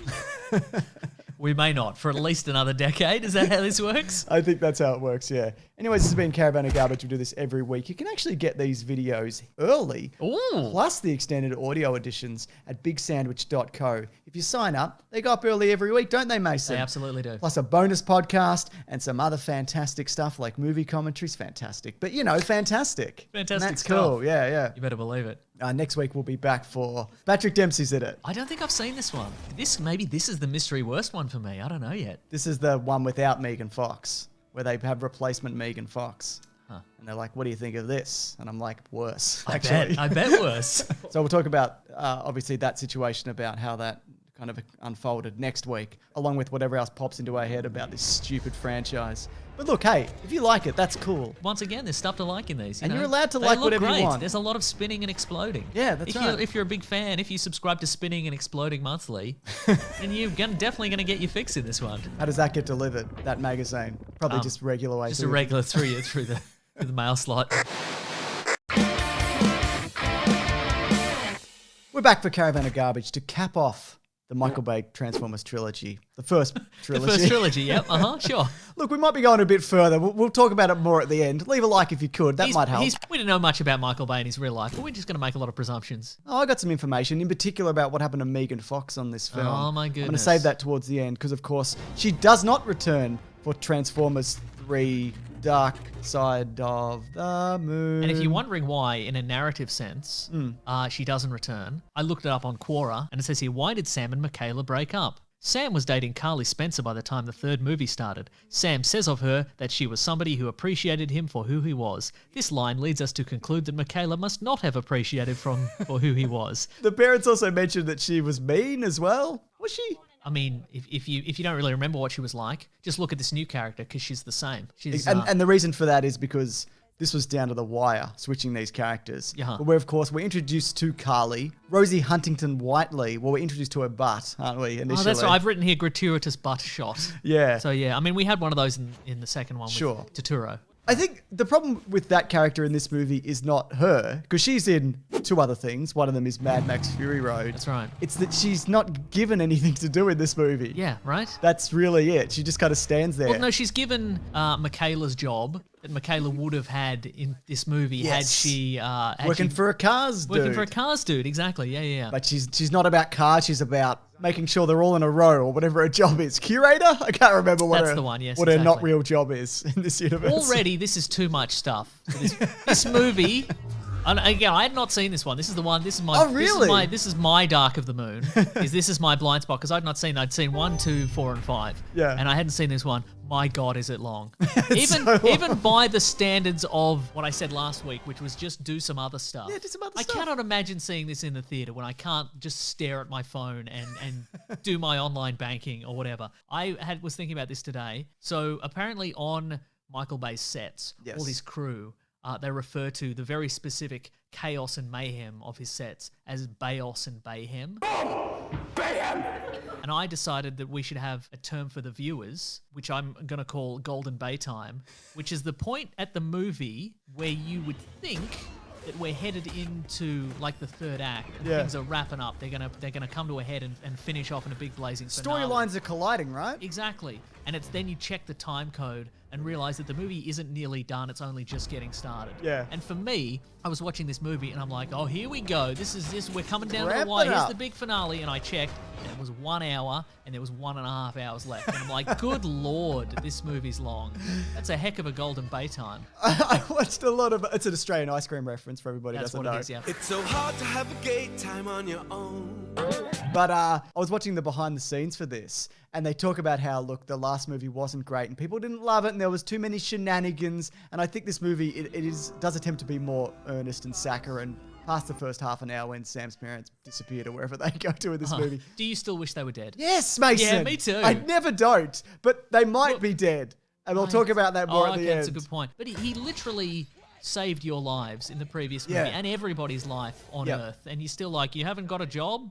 We may not for at least another decade. Is that how this works? I think that's how it works, yeah. Anyways, this has been Caravan of Garbage. We do this every week. You can actually get these videos early, Ooh. plus the extended audio editions at bigsandwich.co. If you sign up, they go up early every week, don't they, Mason? They absolutely do. Plus a bonus podcast and some other fantastic stuff like movie commentaries. Fantastic. But, fantastic. Fantastic And that's stuff. cool. Yeah. You better believe it. Next week, we'll be back for Patrick Dempsey's in it. I don't think I've seen this one. Maybe this is the mystery worst one for me. I don't know yet. This is the one without Megan Fox, where they have replacement Megan Fox. Huh. And they're like, "What do you think of this?" And I'm like, "Worse, I actually." bet worse. So we'll talk about, obviously, that situation, about how that kind of unfolded next week, along with whatever else pops into our head about this stupid franchise. But look, hey, if you like it, that's cool. Once again, there's stuff to like in these. And know? you're allowed to They like look whatever you great. want. There's a lot of spinning and exploding. Yeah, that's right. If you're a big fan, if you subscribe to Spinning and Exploding Monthly, then you're definitely going to get your fix in this one. How does that get delivered, that magazine? Probably just regular way. Just a regular through the mail slot. We're back for Caravan of Garbage to cap off the Michael Bay Transformers trilogy. The first trilogy. The first trilogy, yep. Sure. Look, we might be going a bit further. We'll talk about it more at the end. Leave a like if you could. That might help. We didn't know much about Michael Bay in his real life, but we're just going to make a lot of presumptions. Oh, I got some information, in particular about what happened to Megan Fox on this film. Oh, my I'm going to goodness. save that towards the end because, of course, she does not return for Transformers 3 Dark Side of the Moon. And if you're wondering why, in a narrative sense, she doesn't return, I looked it up on Quora, and it says here, why did Sam and Michaela break up? Sam was dating Carly Spencer by the time the third movie started. Sam says of her that she was somebody who appreciated him for who he was. This line leads us to conclude that Michaela must not have appreciated for who he was. The parents also mentioned that she was mean as well. Was she? I mean, if you don't really remember what she was like, just look at this new character because she's the same. She's And the reason for that is because this was down to the wire, switching these characters. Yeah. But we're introduced to Carly. Rosie Huntington-Whiteley. Well, we're introduced to her butt, aren't we, initially? Oh, that's right. I've written here gratuitous butt shot. Yeah. So, yeah, I mean, we had one of those in the second one with Sure. Totoro. I think the problem with that character in this movie is not her, because she's in two other things. One of them is Mad Max Fury Road. That's right. It's that she's not given anything to do in this movie. Yeah, right? That's really it. She just kind of stands there. Well, no, she's given Michaela's job that Michaela would have had in this movie had Yes. she... Working for a cars dude. Working for a cars dude, exactly. Yeah. But she's not about cars. She's about making sure they're all in a row or whatever her job is. Curator? I can't remember what That's her, the one, yes, what her not exactly. real job is in this universe. Already, this is too much stuff. This movie And again, I had not seen this one. This is the one. This is my. Oh, really? This is my Dark of the Moon. This is my blind spot because I'd not seen. I'd seen 1, 2, 4, and 5. Yeah. And I hadn't seen this one. My God, is it long? so long. Even by the standards of what I said last week, which was just do some other stuff. Yeah, do some other I stuff. cannot imagine seeing this in the theater when I can't just stare at my phone and do my online banking or whatever. I was thinking about this today. So apparently on Michael Bay's sets, Yes. all his crew, they refer to the very specific chaos and mayhem of his sets as Bayos and Bayhem. And I decided that we should have a term for the viewers, which I'm going to call Golden Bay time, which is the point at the movie where you would think that we're headed into like the third act and Yeah. things are wrapping up. They're gonna come to a head and finish off in a big blazing finale. Storylines are colliding, right? Exactly. And it's then you check the time code and realize that the movie isn't nearly done. It's only just getting started. Yeah. And for me, I was watching this movie and I'm like, oh, here we go. We're coming down to Wrap the wire. it Here's up. the big finale. And I checked and it was 1 hour and there was 1.5 hours left. And I'm like, good Lord, this movie's long. That's a heck of a Golden Bay time. I watched a lot of. It's an Australian ice cream reference for everybody who That's doesn't what know. it is, yeah. It's so hard to have a gay time on your own. But I was watching the behind the scenes for this, and they talk about how, look, the last movie wasn't great, and people didn't love it, and there was too many shenanigans. And I think this movie does attempt to be more earnest and saccharine past the first half an hour when Sam's parents disappeared or wherever they go to in this movie. Do you still wish they were dead? Yes, Mason. Yeah, me too. I never don't, but they might be dead, and we'll talk about that more at the end. That's a good point. But he literally saved your lives in the previous movie and everybody's life on Earth. And you're still like, you haven't got a job?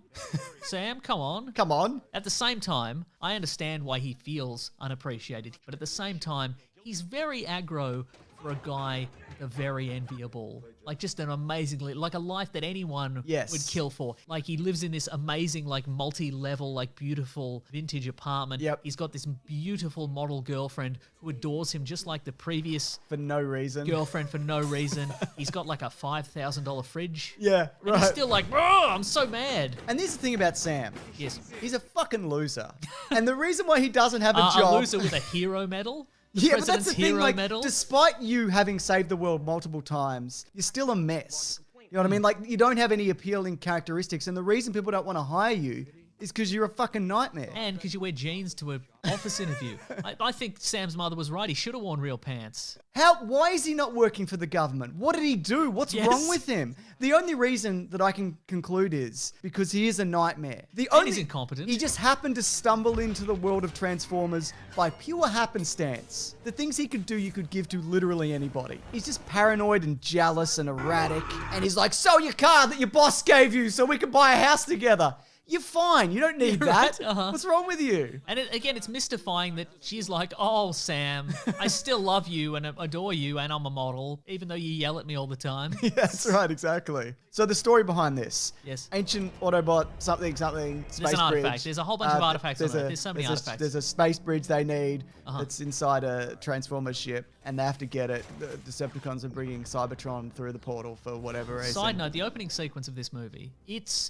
Sam, come on. Come on. At the same time, I understand why he feels unappreciated. But at the same time, he's very aggro for a guy with a very enviable, like just an amazingly, like a life that anyone would kill for. Like he lives in this amazing, like multi-level, like beautiful vintage apartment. Yep. He's got this beautiful model girlfriend who adores him just like the previous For no reason. girlfriend for no reason. He's got like a $5,000 fridge. Yeah, And right. he's still like, bro, I'm so mad. And here's the thing about Sam. Yes. He's a fucking loser. And the reason why he doesn't have a A job... loser with a hero medal. The Yeah, but that's President's the thing, hero like, medal. despite you having saved the world multiple times, you're still a mess. You know what I mean? Like, you don't have any appealing characteristics, and the reason people don't want to hire you is because you're a fucking nightmare. And because you wear jeans to an office interview. I think Sam's mother was right. He should have worn real pants. Why is he not working for the government? What did he do? What's wrong with him? The only reason that I can conclude is because he is a nightmare. He's incompetent. He just happened to stumble into the world of Transformers by pure happenstance. The things he could do, you could give to literally anybody. He's just paranoid and jealous and erratic. And he's like, sell your car that your boss gave you so we can buy a house together. You're fine. You don't need You're that. right, What's wrong with you? And again, it's mystifying that she's like, oh, Sam, I still love you and adore you and I'm a model, even though you yell at me all the time. Yeah, that's right, exactly. So the story behind this. Yes. Ancient Autobot, something, space There's an artifact. bridge. There's a whole bunch of artifacts on Earth. There's so many artifacts. There's a space bridge they need that's inside a Transformers ship, and they have to get it. The Decepticons are bringing Cybertron through the portal for whatever reason. Side note, the opening sequence of this movie, it's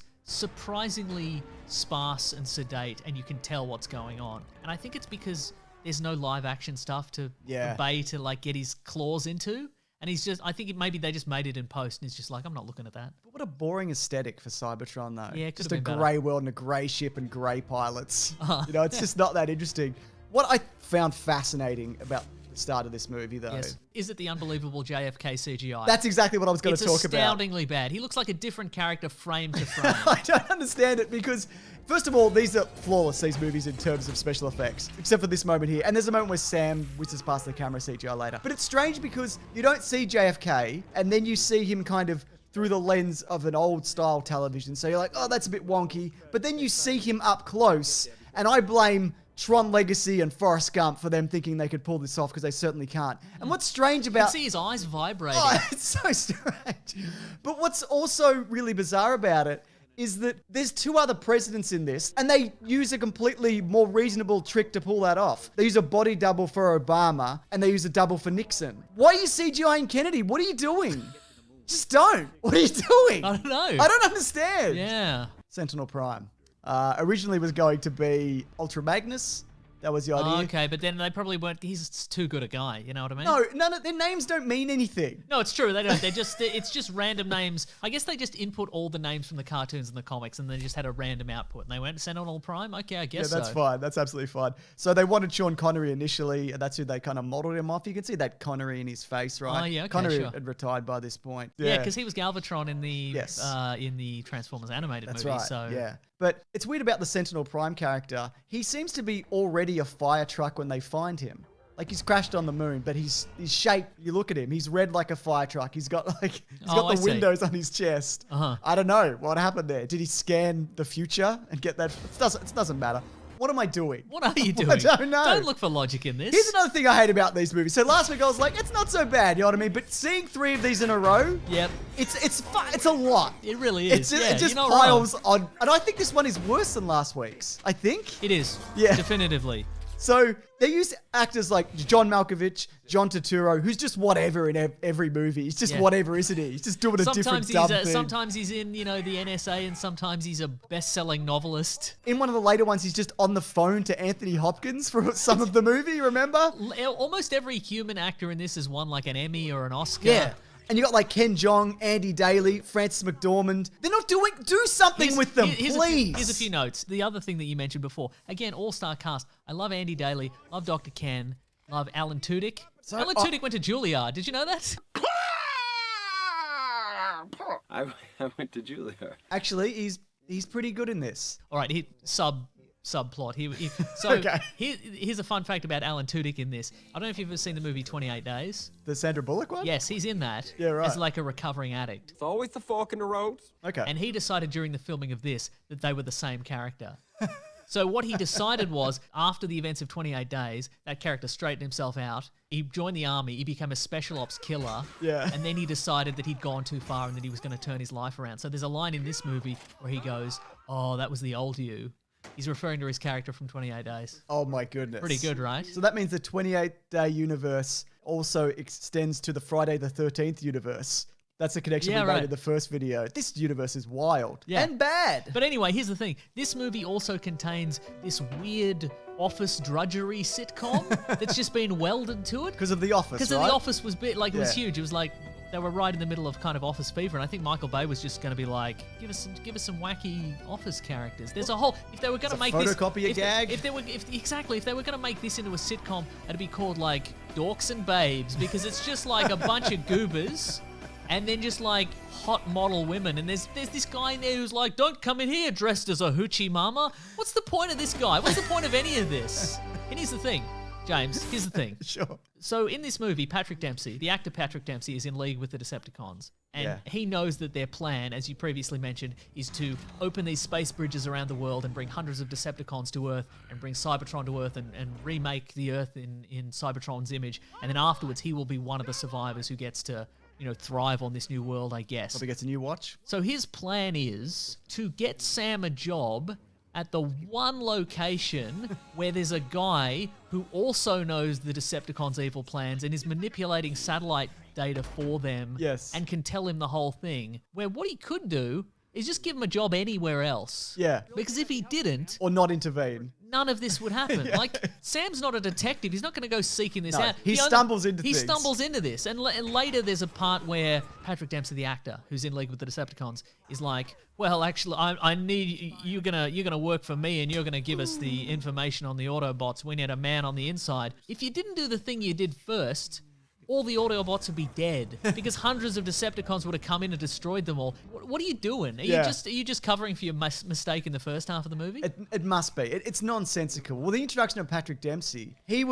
surprisingly sparse and sedate, and you can tell what's going on. And I think it's because there's no live action stuff for Bay to like get his claws into. And he's just, I think maybe they just made it in post, and he's just like, I'm not looking at that. But what a boring aesthetic for Cybertron, though. Yeah, it just could've a been better. grey world and a grey ship and grey pilots. You know, it's just not that interesting. What I found fascinating about the start of this movie, though. Yes. Is it the unbelievable JFK CGI? That's exactly what I was going to talk It's about. astoundingly bad. He looks like a different character frame to frame. I don't understand it because, first of all, these are flawless, these movies, in terms of special effects, except for this moment here. And there's a moment where Sam whizzes past the camera CGI later. But it's strange because you don't see JFK, and then you see him kind of through the lens of an old style television. So you're like, oh, that's a bit wonky. But then you see him up close, and I blame Tron Legacy and Forrest Gump for them thinking they could pull this off, because they certainly can't. And what's strange You about... can see his eyes vibrating. Oh, it's so strange. But what's also really bizarre about it is that there's two other presidents in this, and they use a completely more reasonable trick to pull that off. They use a body double for Obama, and they use a double for Nixon. Why are you CGIing Kennedy? What are you doing? Just don't. What are you doing? I don't know. I don't understand. Yeah. Sentinel Prime. Originally was going to be Ultra Magnus, That was the idea. Okay, but then they probably weren't. He's too good a guy. You know what I mean? No, none of their names don't mean anything. No, it's true. They don't. It's just random names. I guess they just input all the names from the cartoons and the comics, and they just had a random output. And they went Sentinel Prime. Okay, I guess Yeah, that's so. fine. That's absolutely fine. So they wanted Sean Connery initially, and that's who they kind of modeled him off. You can see that Connery in his face, right? Oh, yeah, okay, Connery sure. had retired by this point. Yeah, because he was Galvatron in the Yes. in the Transformers animated That's movie. right. So Yeah. But it's weird about the Sentinel Prime character. He seems to be already a fire truck when they find him. Like he's crashed on the moon, but his shape, you look at him, he's red like a fire truck. He's got I the see. windows on his chest. Uh-huh. I don't know what happened there. Did he scan the future and get that? It doesn't matter. What am I doing? what are you doing? I don't know. Don't look for logic in this. Here's another thing I hate about these movies. So last week I was like, it's not so bad, you know what I mean? But seeing 3 of these in a row, Yep. it's a lot. It really is. It just you're not piles wrong. on. And I think this one is worse than last week's. I think. It is. Yeah. Definitively. So they use actors like John Malkovich, John Turturro, who's just whatever in every movie. He's just whatever, isn't he? He's just doing a different dumb thing. Sometimes he's in, the NSA, and sometimes he's a best-selling novelist. In one of the later ones, he's just on the phone to Anthony Hopkins for some of the movie, remember? Almost every human actor in this has won like an Emmy or an Oscar. Yeah. And you got like Ken Jeong, Andy Daly, Frances McDormand. They're not do something with them, please. Here's a few notes. The other thing that you mentioned before. Again, all-star cast. I love Andy Daly. Love Dr. Ken. Love Alan Tudyk. Alan Tudyk went to Juilliard. Did you know that? I went to Julia. Actually, he's pretty good in this. All right, subplot. Okay. Here's a fun fact about Alan Tudyk in this. I don't know if you've ever seen the movie 28 Days. The Sandra Bullock one? Yes, he's in that. Yeah, right. As like a recovering addict. It's always the fork in the road. Okay. And he decided during the filming of this that they were the same character. So what he decided was, after the events of 28 Days, that character straightened himself out. He joined the army. He became a special ops killer. Yeah. And then he decided that he'd gone too far and that he was going to turn his life around. So there's a line in this movie where he goes, "Oh, that was the old you." He's referring to his character from 28 Days. Oh my goodness. Pretty good, right? So that means the 28-day universe also extends to the Friday the 13th universe. That's the connection we made in the first video. This universe is wild and bad. But anyway, here's the thing. This movie also contains this weird office drudgery sitcom that's just been welded to it. Because of The Office, Because The Office was it was huge. It was like they were right in the middle of kind of Office fever, and I think Michael Bay was just going to be like, give us some wacky Office characters. There's a whole if they were going to make this photocopy a gag. If they were going to make this into a sitcom, it'd be called like Dorks and Babes, because it's just like a bunch of goobers. And then just like hot model women. And there's this guy in there who's like, don't come in here dressed as a hoochie mama. What's the point of this guy? What's the point of any of this? And here's the thing, James, here's the thing. Sure. So in this movie, Patrick Dempsey, the actor Patrick Dempsey, is in league with the Decepticons. And he knows that their plan, as you previously mentioned, is to open these space bridges around the world and bring hundreds of Decepticons to Earth and bring Cybertron to Earth and remake the Earth in Cybertron's image. And then afterwards, he will be one of the survivors who gets to thrive on this new world, I guess. Probably gets a new watch. So his plan is to get Sam a job at the one location where there's a guy who also knows the Decepticons' evil plans and is manipulating satellite data for them. Yes. And can tell him the whole thing. Where what he could do is just give him a job anywhere else. Yeah. Because if he didn't, or not intervene, none of this would happen. Like, Sam's not a detective. He's not going to go seeking this out. He stumbles into things. things. He stumbles into this. And later there's a part where Patrick Dempsey, the actor, who's in league with the Decepticons, is like, well, actually, I need, you're gonna work for me and you're going to give us the information on the Autobots. We need a man on the inside. If you didn't do the thing you did first, all the Autobots would be dead because hundreds of Decepticons would have come in and destroyed them all. What are you doing? Are you just covering for your mistake in the first half of the movie? It must be. It's nonsensical. Well, the introduction of Patrick Dempsey, he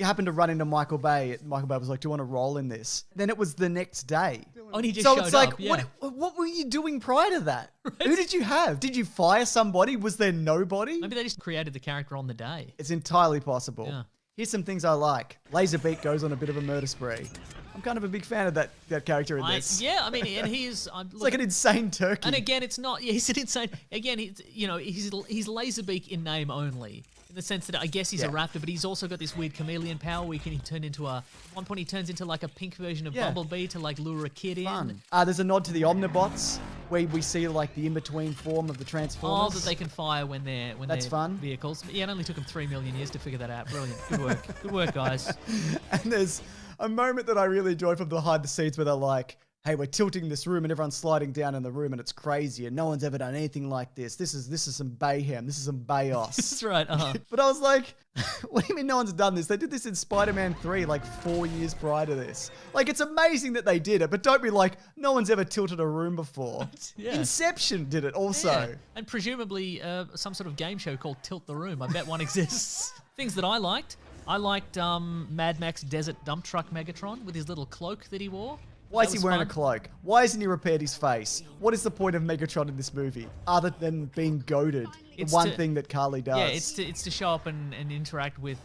happened to run into Michael Bay. Michael Bay was like, "Do you want to roll in this?" Then it was the next day. Oh, and he just so showed it's like, up, yeah. what were you doing prior to that? Right? Who did you have? Did you fire somebody? Was there nobody? Maybe they just created the character on the day. It's entirely possible. Yeah. Here's some things I like. Laserbeak goes on a bit of a murder spree. I'm kind of a big fan of that character in this. Yeah, I mean, and he's it's like an insane turkey. And again, it's not. Yeah, he's an insane. Again, he's Laserbeak in name only. in the sense that I guess he's a raptor, but he's also got this weird chameleon power where he turn into at one point he turns into like a pink version of Bumblebee to like lure a kid in. There's a nod to the Omnibots where we see like the in-between form of the Transformers. Oh, that they can fire when they're fun. Vehicles. But yeah, it only took them 3 million years to figure that out. Brilliant. Good work. Good work, guys. And there's a moment that I really enjoyed from behind the scenes where they're like, hey, we're tilting this room and everyone's sliding down in the room and it's crazy and no one's ever done anything like this. This is some bayhem. This is some bayos. That's right. But I was like, what do you mean no one's done this? They did this in Spider-Man 3 like 4 years prior to this. Like, it's amazing that they did it, but don't be like, no one's ever tilted a room before. Inception did it also. Yeah. And presumably some sort of game show called Tilt the Room. I bet one exists. Things that I liked. I liked Mad Max Desert Dump Truck Megatron with his little cloak that he wore. Why is he wearing a cloak? Why hasn't he repaired his face? What is the point of Megatron in this movie other than being goaded? The one thing that Carly does. Yeah, it's to show up and interact with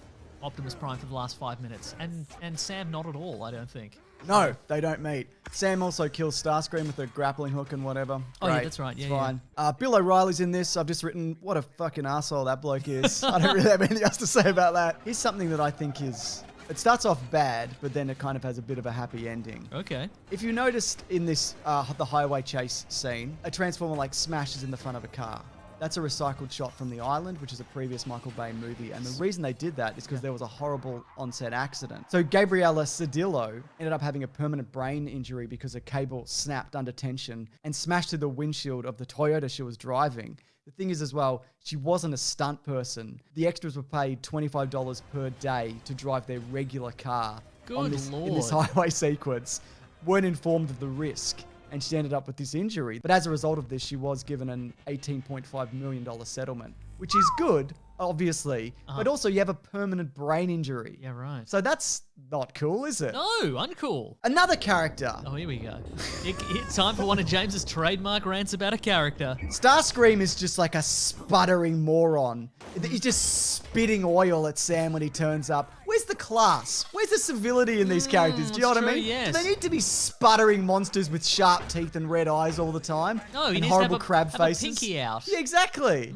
Optimus Prime for the last 5 minutes. And Sam not at all, I don't think. No, they don't meet. Sam also kills Starscream with a grappling hook and whatever. Oh, yeah, that's right. Yeah, it's fine. Bill O'Reilly's in this. I've just written, what a fucking asshole that bloke is. I don't really have anything else to say about that. Here's something that I think is... It starts off bad, but then it kind of has a bit of a happy ending. Okay. If you noticed in this, the highway chase scene, a Transformer like smashes in the front of a car. That's a recycled shot from The Island, which is a previous Michael Bay movie. And the reason they did that is because there was a horrible on-set accident. So Gabriella Cedillo ended up having a permanent brain injury because a cable snapped under tension and smashed through the windshield of the Toyota she was driving. The thing is as well, she wasn't a stunt person. The extras were paid $25 per day to drive their regular car in this highway sequence, weren't informed of the risk, and she ended up with this injury. But as a result of this, she was given an $18.5 million settlement, which is good, obviously, but also you have a permanent brain injury. Yeah, right. So that's not cool, is it? No, uncool. Another character. Oh, here we go. It's time for one of James's trademark rants about a character. Starscream is just like a sputtering moron. He's just spitting oil at Sam when he turns up. Where's the class? Where's the civility in these characters? Do you know what I mean? Yes. Do they need to be sputtering monsters with sharp teeth and red eyes all the time? No, he and needs horrible to have crab faces. a pinky out. Yeah, exactly.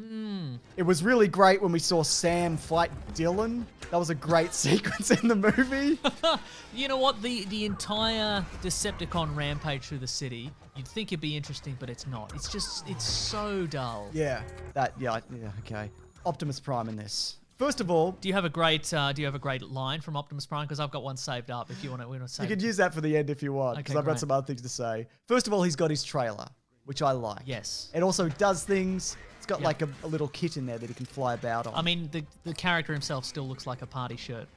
It was really great when we saw Sam fight Dylan. That was a great sequence in the movie. You know what? The entire Decepticon rampage through the city, you'd think it'd be interesting, but it's not. It's so dull. Yeah. Okay. Optimus Prime in this. First of all, do you have a great line from Optimus Prime? Because I've got one saved up. If you want to say, you could use that for the end if you want. Because I've got some other things to say. First of all, he's got his trailer, which I like. Yes. It also does things. It's got like a little kit in there that he can fly about on. I mean, the character himself still looks like a party shirt,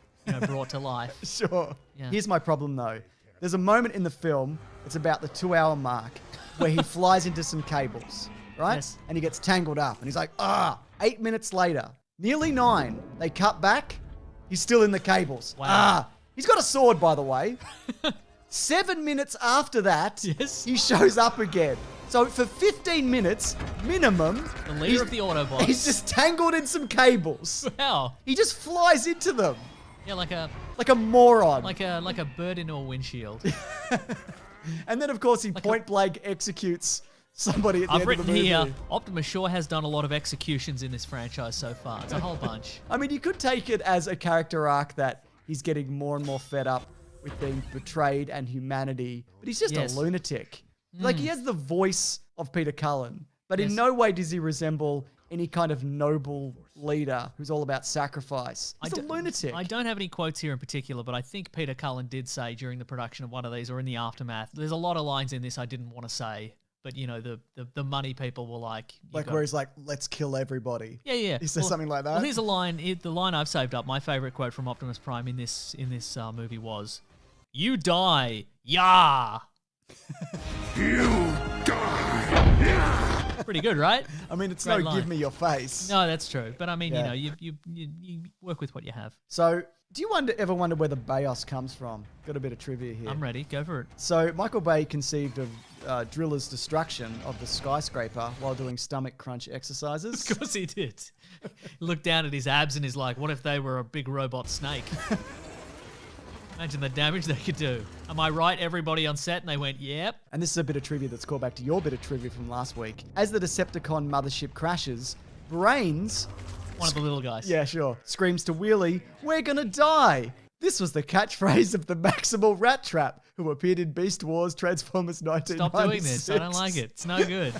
brought to life. Sure. Yeah. Here's my problem though. There's a moment in the film, it's about the 2-hour mark, where he flies into some cables, right? Yes. And he gets tangled up and he's like, 8 minutes later, nearly 9, they cut back, he's still in the cables. Wow. He's got a sword, by the way. 7 minutes after that, he shows up again. So for 15 minutes, minimum, the leader of the Autobots. He's just tangled in some cables. Wow. He just flies into them. Yeah, like a moron. Like a bird into a windshield. And then, of course, he point blank executes somebody at the end of the movie. I've written here, Optimus sure has done a lot of executions in this franchise so far. It's a whole bunch. I mean, you could take it as a character arc that he's getting more and more fed up with being betrayed and humanity, but he's just a lunatic. Like, he has the voice of Peter Cullen, but in no way does he resemble any kind of noble leader who's all about sacrifice. He's a lunatic. I don't have any quotes here in particular, but I think Peter Cullen did say during the production of one of these or in the aftermath, there's a lot of lines in this I didn't want to say, but the money people were like... where he's like, let's kill everybody. Yeah. He says something like that. Well, here's a line, the line I've saved up, my favorite quote from Optimus Prime in this movie was, "You die, yeah." You die. Yeah. Pretty good, right? I mean, it's Great no line. give me your face. No, that's true. But I mean, you work with what you have. So, do you ever wonder where the Bayos comes from? Got a bit of trivia here. I'm ready. Go for it. So, Michael Bay conceived of Driller's destruction of the skyscraper while doing stomach crunch exercises. Of course he did. He looked down at his abs and he's like, what if they were a big robot snake? Imagine the damage they could do. Am I right, everybody on set? And they went, yep. And this is a bit of trivia that's called back to your bit of trivia from last week. As the Decepticon mothership crashes, Brains One of the little guys. Yeah, sure. Screams to Wheelie, "We're gonna die!" This was the catchphrase of the Maximal Rat Trap, who appeared in Beast Wars Transformers 1996. Stop doing this. I don't like it. It's no good.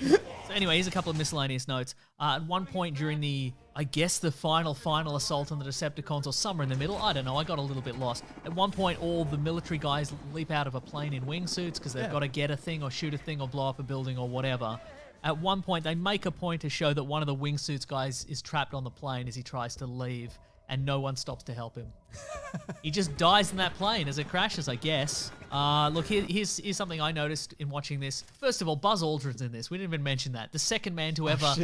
So anyway, here's a couple of miscellaneous notes. At one point during the final assault on the Decepticons, or somewhere in the middle, I don't know, I got a little bit lost. At one point, all the military guys leap out of a plane in wingsuits because they've got to get a thing or shoot a thing or blow up a building or whatever. At one point, they make a point to show that one of the wingsuits guys is trapped on the plane as he tries to leave, and no one stops to help him. He just dies in that plane as it crashes, I guess. Look, here's something I noticed in watching this. First of all, Buzz Aldrin's in this. We didn't even mention that. The second man to ever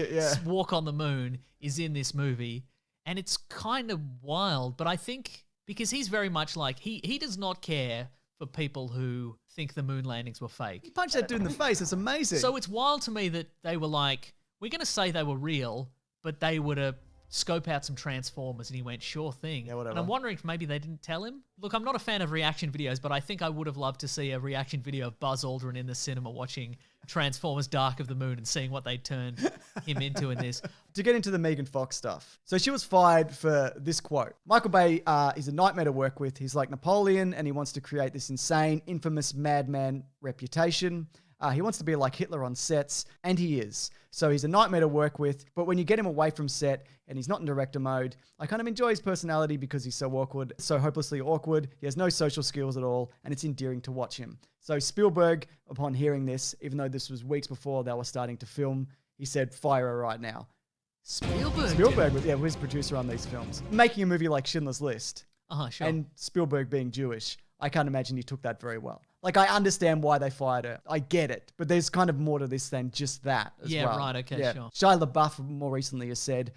walk on the moon is in this movie. And it's kind of wild, but I think because he's very much like, he does not care for people who think the moon landings were fake. He punched that dude in the face. It's amazing. So it's wild to me that they were like, we're going to say they were real, but they would have scope out some Transformers, and he went, sure thing. Yeah, whatever. And I'm wondering if maybe they didn't tell him. Look, I'm not a fan of reaction videos, but I think I would have loved to see a reaction video of Buzz Aldrin in the cinema watching Transformers Dark of the Moon and seeing what they turned him into in this. To get into the Megan Fox stuff. So she was fired for this quote. Michael Bay is a nightmare to work with. He's like Napoleon, and he wants to create this insane, infamous madman reputation. He wants to be like Hitler on sets, and he is. So he's a nightmare to work with, but when you get him away from set and he's not in director mode, I kind of enjoy his personality because he's so awkward, so hopelessly awkward. He has no social skills at all, and it's endearing to watch him. So Spielberg, upon hearing this, even though this was weeks before they were starting to film, he said, fire her right now. Spielberg was producer on these films. Making a movie like Schindler's List, sure. and Spielberg being Jewish, I can't imagine he took that very well. Like, I understand why they fired her. I get it. But there's kind of more to this than just that as well. Yeah, right. Okay, sure. Shia LaBeouf more recently has said,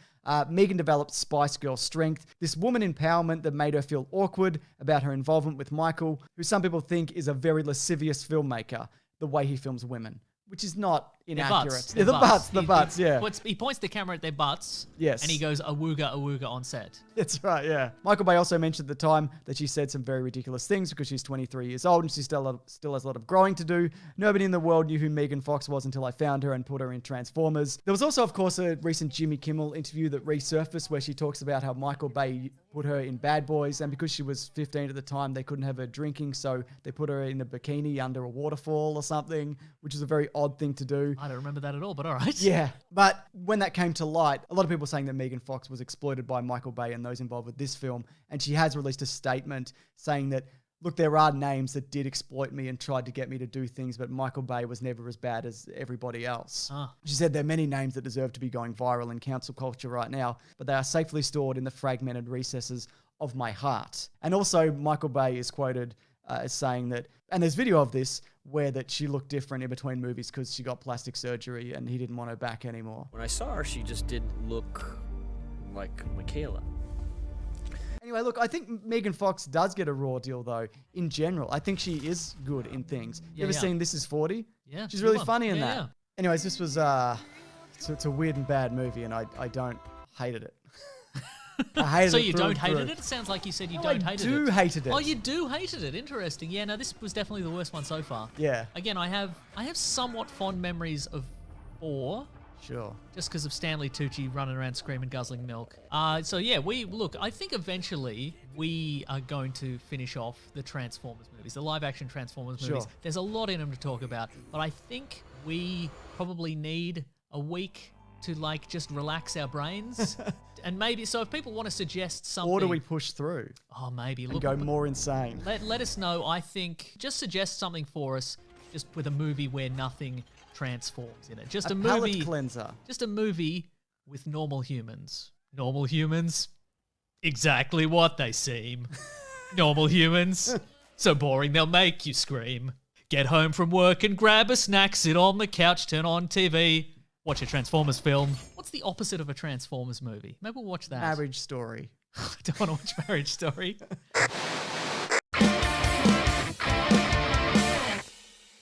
Megan developed Spice Girl strength, this woman empowerment that made her feel awkward about her involvement with Michael, who some people think is a very lascivious filmmaker, the way he films women, which is not inaccurate. The butts, yeah. He points the camera at their butts, yes, and he goes, awooga on set. That's right, yeah. Michael Bay also mentioned at the time that she said some very ridiculous things because she's 23 years old and she still has a lot of growing to do. Nobody in the world knew who Megan Fox was until I found her and put her in Transformers. There was also, of course, a recent Jimmy Kimmel interview that resurfaced where she talks about how Michael Bay put her in Bad Boys, and because she was 15 at the time, they couldn't have her drinking, so they put her in a bikini under a waterfall or something, which is a very odd thing to do. I don't remember that at all, but all right. Yeah, but when that came to light, a lot of people saying that Megan Fox was exploited by Michael Bay and those involved with this film, and she has released a statement saying that, look, there are names that did exploit me and tried to get me to do things, but Michael Bay was never as bad as everybody else. She said there are many names that deserve to be going viral in cancel culture right now, but they are safely stored in the fragmented recesses of my heart. And also, Michael Bay is quoted as saying that, and there's video of this, where that she looked different in between movies because she got plastic surgery and he didn't want her back anymore. When I saw her, she just didn't look like Michaela. Anyway, look, I think Megan Fox does get a raw deal, though, in general. I think she is good in things. You ever seen This Is 40? Yeah. She's really funny in Yeah, that. yeah. Anyways, this was, it's a weird and bad movie, and I hated it. I hated So it you through don't and hated through. it? It sounds like you said you No, don't I hated do it. hated it. Oh, you do hated it. Interesting. Yeah, no, this was definitely the worst one so far. Yeah. Again, I have somewhat fond memories of 4. Sure. Just because of Stanley Tucci running around screaming, guzzling milk. So yeah, I think eventually we are going to finish off the Transformers movies, the live-action Transformers movies. Sure. There's a lot in them to talk about, but I think we probably need a week to just relax our brains. And maybe, so if people want to suggest something... Or do we push through? Oh, maybe. And go more insane. Let us know. I think, just suggest something for us, just with a movie where nothing transforms in it. Just a movie... palate cleanser. Just a movie with normal humans. Normal humans? Exactly what they seem. Normal humans. So boring they'll make you scream. Get home from work and grab a snack, sit on the couch, turn on TV, watch a Transformers film. What's the opposite of a Transformers movie? Maybe we'll watch that. Marriage Story. I don't want to watch Marriage Story.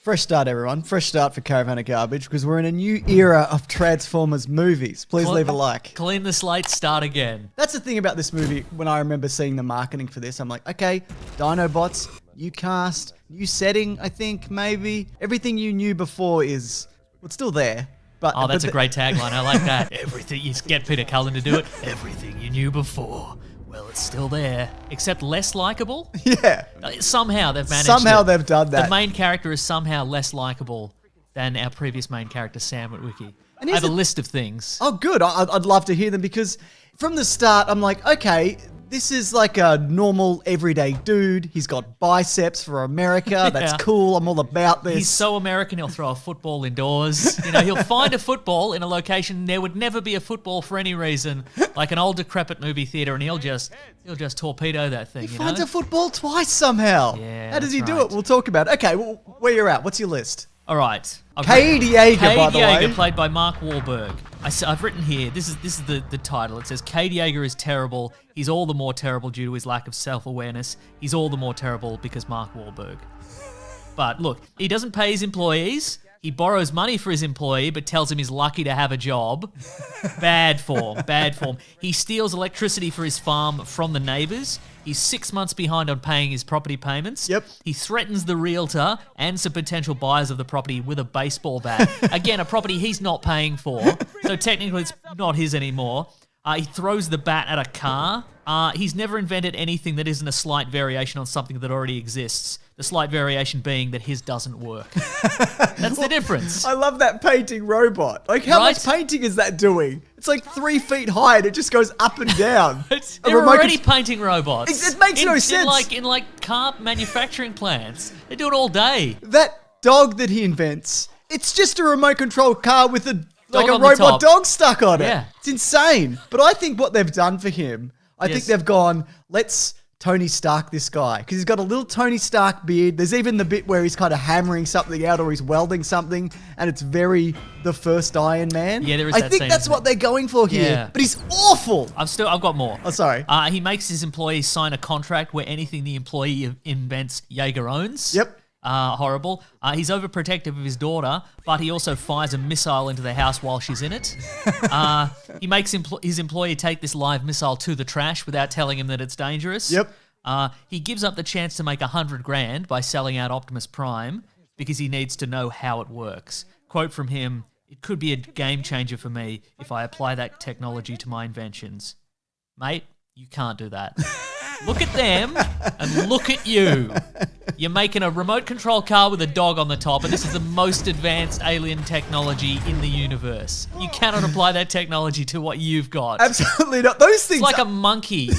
Fresh start, everyone. Fresh start for Caravan of Garbage because we're in a new era of Transformers movies. Please leave a like. Clean the slate, start again. That's the thing about this movie. When I remember seeing the marketing for this, I'm like, okay, Dinobots, new cast, new setting, I think, maybe. Everything you knew before is, well, it's still there, But Oh, that's but a great tagline. I like that. Everything, you get Peter Cullen to do it. Everything you knew before. Well, it's still there, except less likable. Yeah. Somehow they've managed Somehow it. they've done that. The main character is somehow less likable than our previous main character, Sam Witwicky. And I have is a it- list of things. Oh, good. I'd love to hear them because from the start, I'm like, okay, this is like a normal, everyday dude. He's got biceps for America. That's Yeah. cool. I'm all about this. He's so American, he'll throw a football indoors. You know, he'll find a football in a location there would never be a football for any reason, like an old decrepit movie theater, and he'll just torpedo that thing. He You finds know? a football twice somehow. Yeah, How does he that's do right. it? We'll talk about it. Okay, well, where you're at. What's your list? All right. Cade Yeager, by the Cade Yeager, way. played by Mark Wahlberg. I've written here, this is the title. It says, Cade Yeager is terrible. He's all the more terrible due to his lack of self-awareness. He's all the more terrible because Mark Wahlberg. But look, he doesn't pay his employees. He borrows money for his employee, but tells him he's lucky to have a job. Bad form, bad form. He steals electricity for his farm from the neighbours. He's 6 months behind on paying his property payments. Yep. He threatens the realtor and some potential buyers of the property with a baseball bat. Again, a property he's not paying for, so technically it's not his anymore. He throws the bat at a car. He's never invented anything that isn't a slight variation on something that already exists. The slight variation being that his doesn't work. That's the difference. I love that painting robot. Like, how much Right? painting is that doing? It's like 3 feet high and it just goes up and down. They're already painting robots. It makes no sense. In like car manufacturing plants. They do it all day. That dog that he invents, it's just a remote control car with a like a on the robot top. dog stuck on it. Yeah. It's insane. But I think what they've done for him, I think Yes. they've gone, let's Tony Stark this guy. Because he's got a little Tony Stark beard. There's even the bit where he's kind of hammering something out or he's welding something and it's very the first Iron Man. Yeah, there is I that think scene, that's isn't what it? they're going for here. Yeah. But he's awful. I've got more. Oh, sorry. He makes his employees sign a contract where anything the employee invents, Yeager owns. Yep. Horrible. He's overprotective of his daughter, but he also fires a missile into the house while she's in it. He makes his employee take this live missile to the trash without telling him that it's dangerous. Yep. He gives up the chance to make $100,000 by selling out Optimus Prime because he needs to know how it works. Quote from him, "It could be a game changer for me if I apply that technology to my inventions." Mate, you can't do that. Look at them and look at you. You're making a remote control car with a dog on the top, and this is the most advanced alien technology in the universe. You cannot apply that technology to what you've got. Absolutely not. Those things It's like a monkey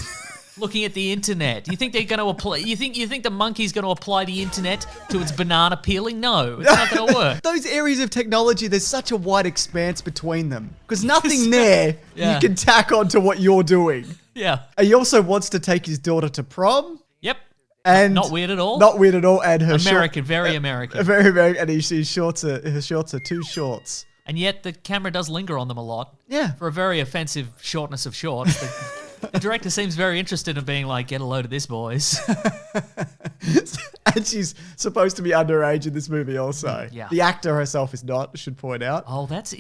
looking at the internet. You think they're going to apply? You think the monkey's going to apply the internet to its banana peeling? No, it's not going to work. Those areas of technology, there's such a wide expanse between them. Because nothing there Yeah. you can tack onto what you're doing. Yeah. He also wants to take his daughter to prom. Yep. And Not weird at all. Not weird at all. And her American, very American. very American. And his shorts are too shorts. And yet the camera does linger on them a lot. Yeah. For a very offensive shortness of shorts. The director seems very interested in being like, get a load of this, boys. And she's supposed to be underage in this movie also. Yeah. The actor herself is not, I should point out. Oh, that's an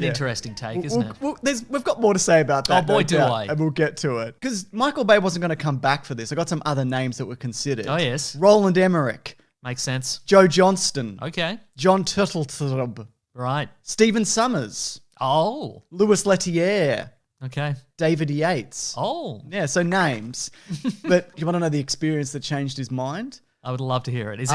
interesting take, isn't it? We've got more to say about that. Oh, boy, no do doubt, I. And we'll get to it. Because Michael Bay wasn't going to come back for this. I got some other names that were considered. Oh, yes. Roland Emmerich, Makes sense. Joe Johnston, Okay. John Turteltaub, Right. Stephen Summers, Oh. Louis Leterrier, Okay. David Yates. Oh. Yeah, so names. But you want to know the experience that changed his mind? I would love to hear it. Is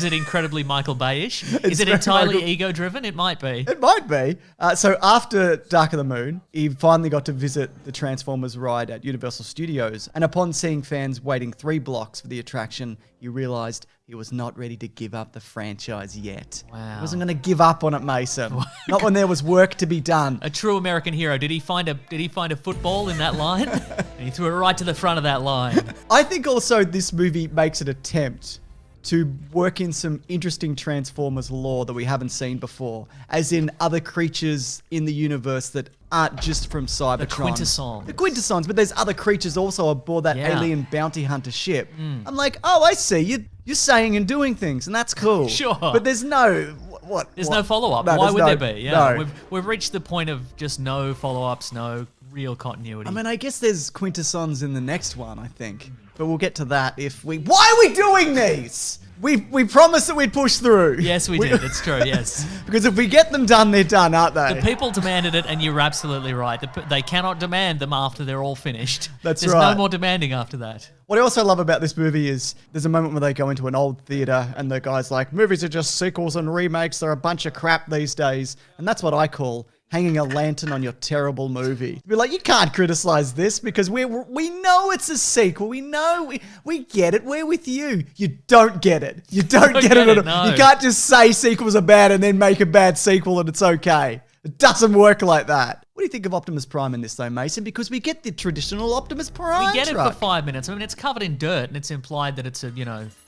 it incredibly Michael Bay-ish? Is It's it very entirely Michael- ego-driven? It might be. It might be. So after Dark of the Moon, he finally got to visit the Transformers ride at Universal Studios. And upon seeing fans waiting 3 blocks for the attraction, he realized he was not ready to give up the franchise yet. Wow. He wasn't going to give up on it, Mason. Not when there was work to be done. A true American hero. Did he find a football in that line? And he threw it right to the front of that line. I think also this movie makes an attempt to work in some interesting Transformers lore that we haven't seen before, as in other creatures in the universe that aren't just from Cybertron. The quintessons. The quintessons, but there's other creatures also aboard that Yeah. alien bounty hunter ship. I'm like, oh, I see. You're saying and doing things, and that's cool. Sure. But there's no... What? There's no follow-up. No, Why there's would no- there be? Yeah. No. We've reached the point of just no follow-ups, no real continuity. I mean, I guess there's quintessons in the next one, I think. But we'll get to that if we... Why are we doing these? We promised that we'd push through. Yes, we did. It's true, yes. Because if we get them done, they're done, aren't they? The people demanded it, and you're absolutely right. They cannot demand them after they're all finished. That's There's right. no more demanding after that. What I also love about this movie is there's a moment where they go into an old theater and the guy's like, movies are just sequels and remakes. They're a bunch of crap these days. And that's what I call hanging a lantern on your terrible movie. Be like, you can't criticize this because we know it's a sequel. We know, we get it. We're with you. You don't get it. You don't get it at all. no. You can't just say sequels are bad and then make a bad sequel and it's okay. It doesn't work like that. What do you think of Optimus Prime in this though, Mason? Because we get the traditional Optimus Prime We get it truck. for 5 minutes. I mean, it's covered in dirt, and it's implied that it's a,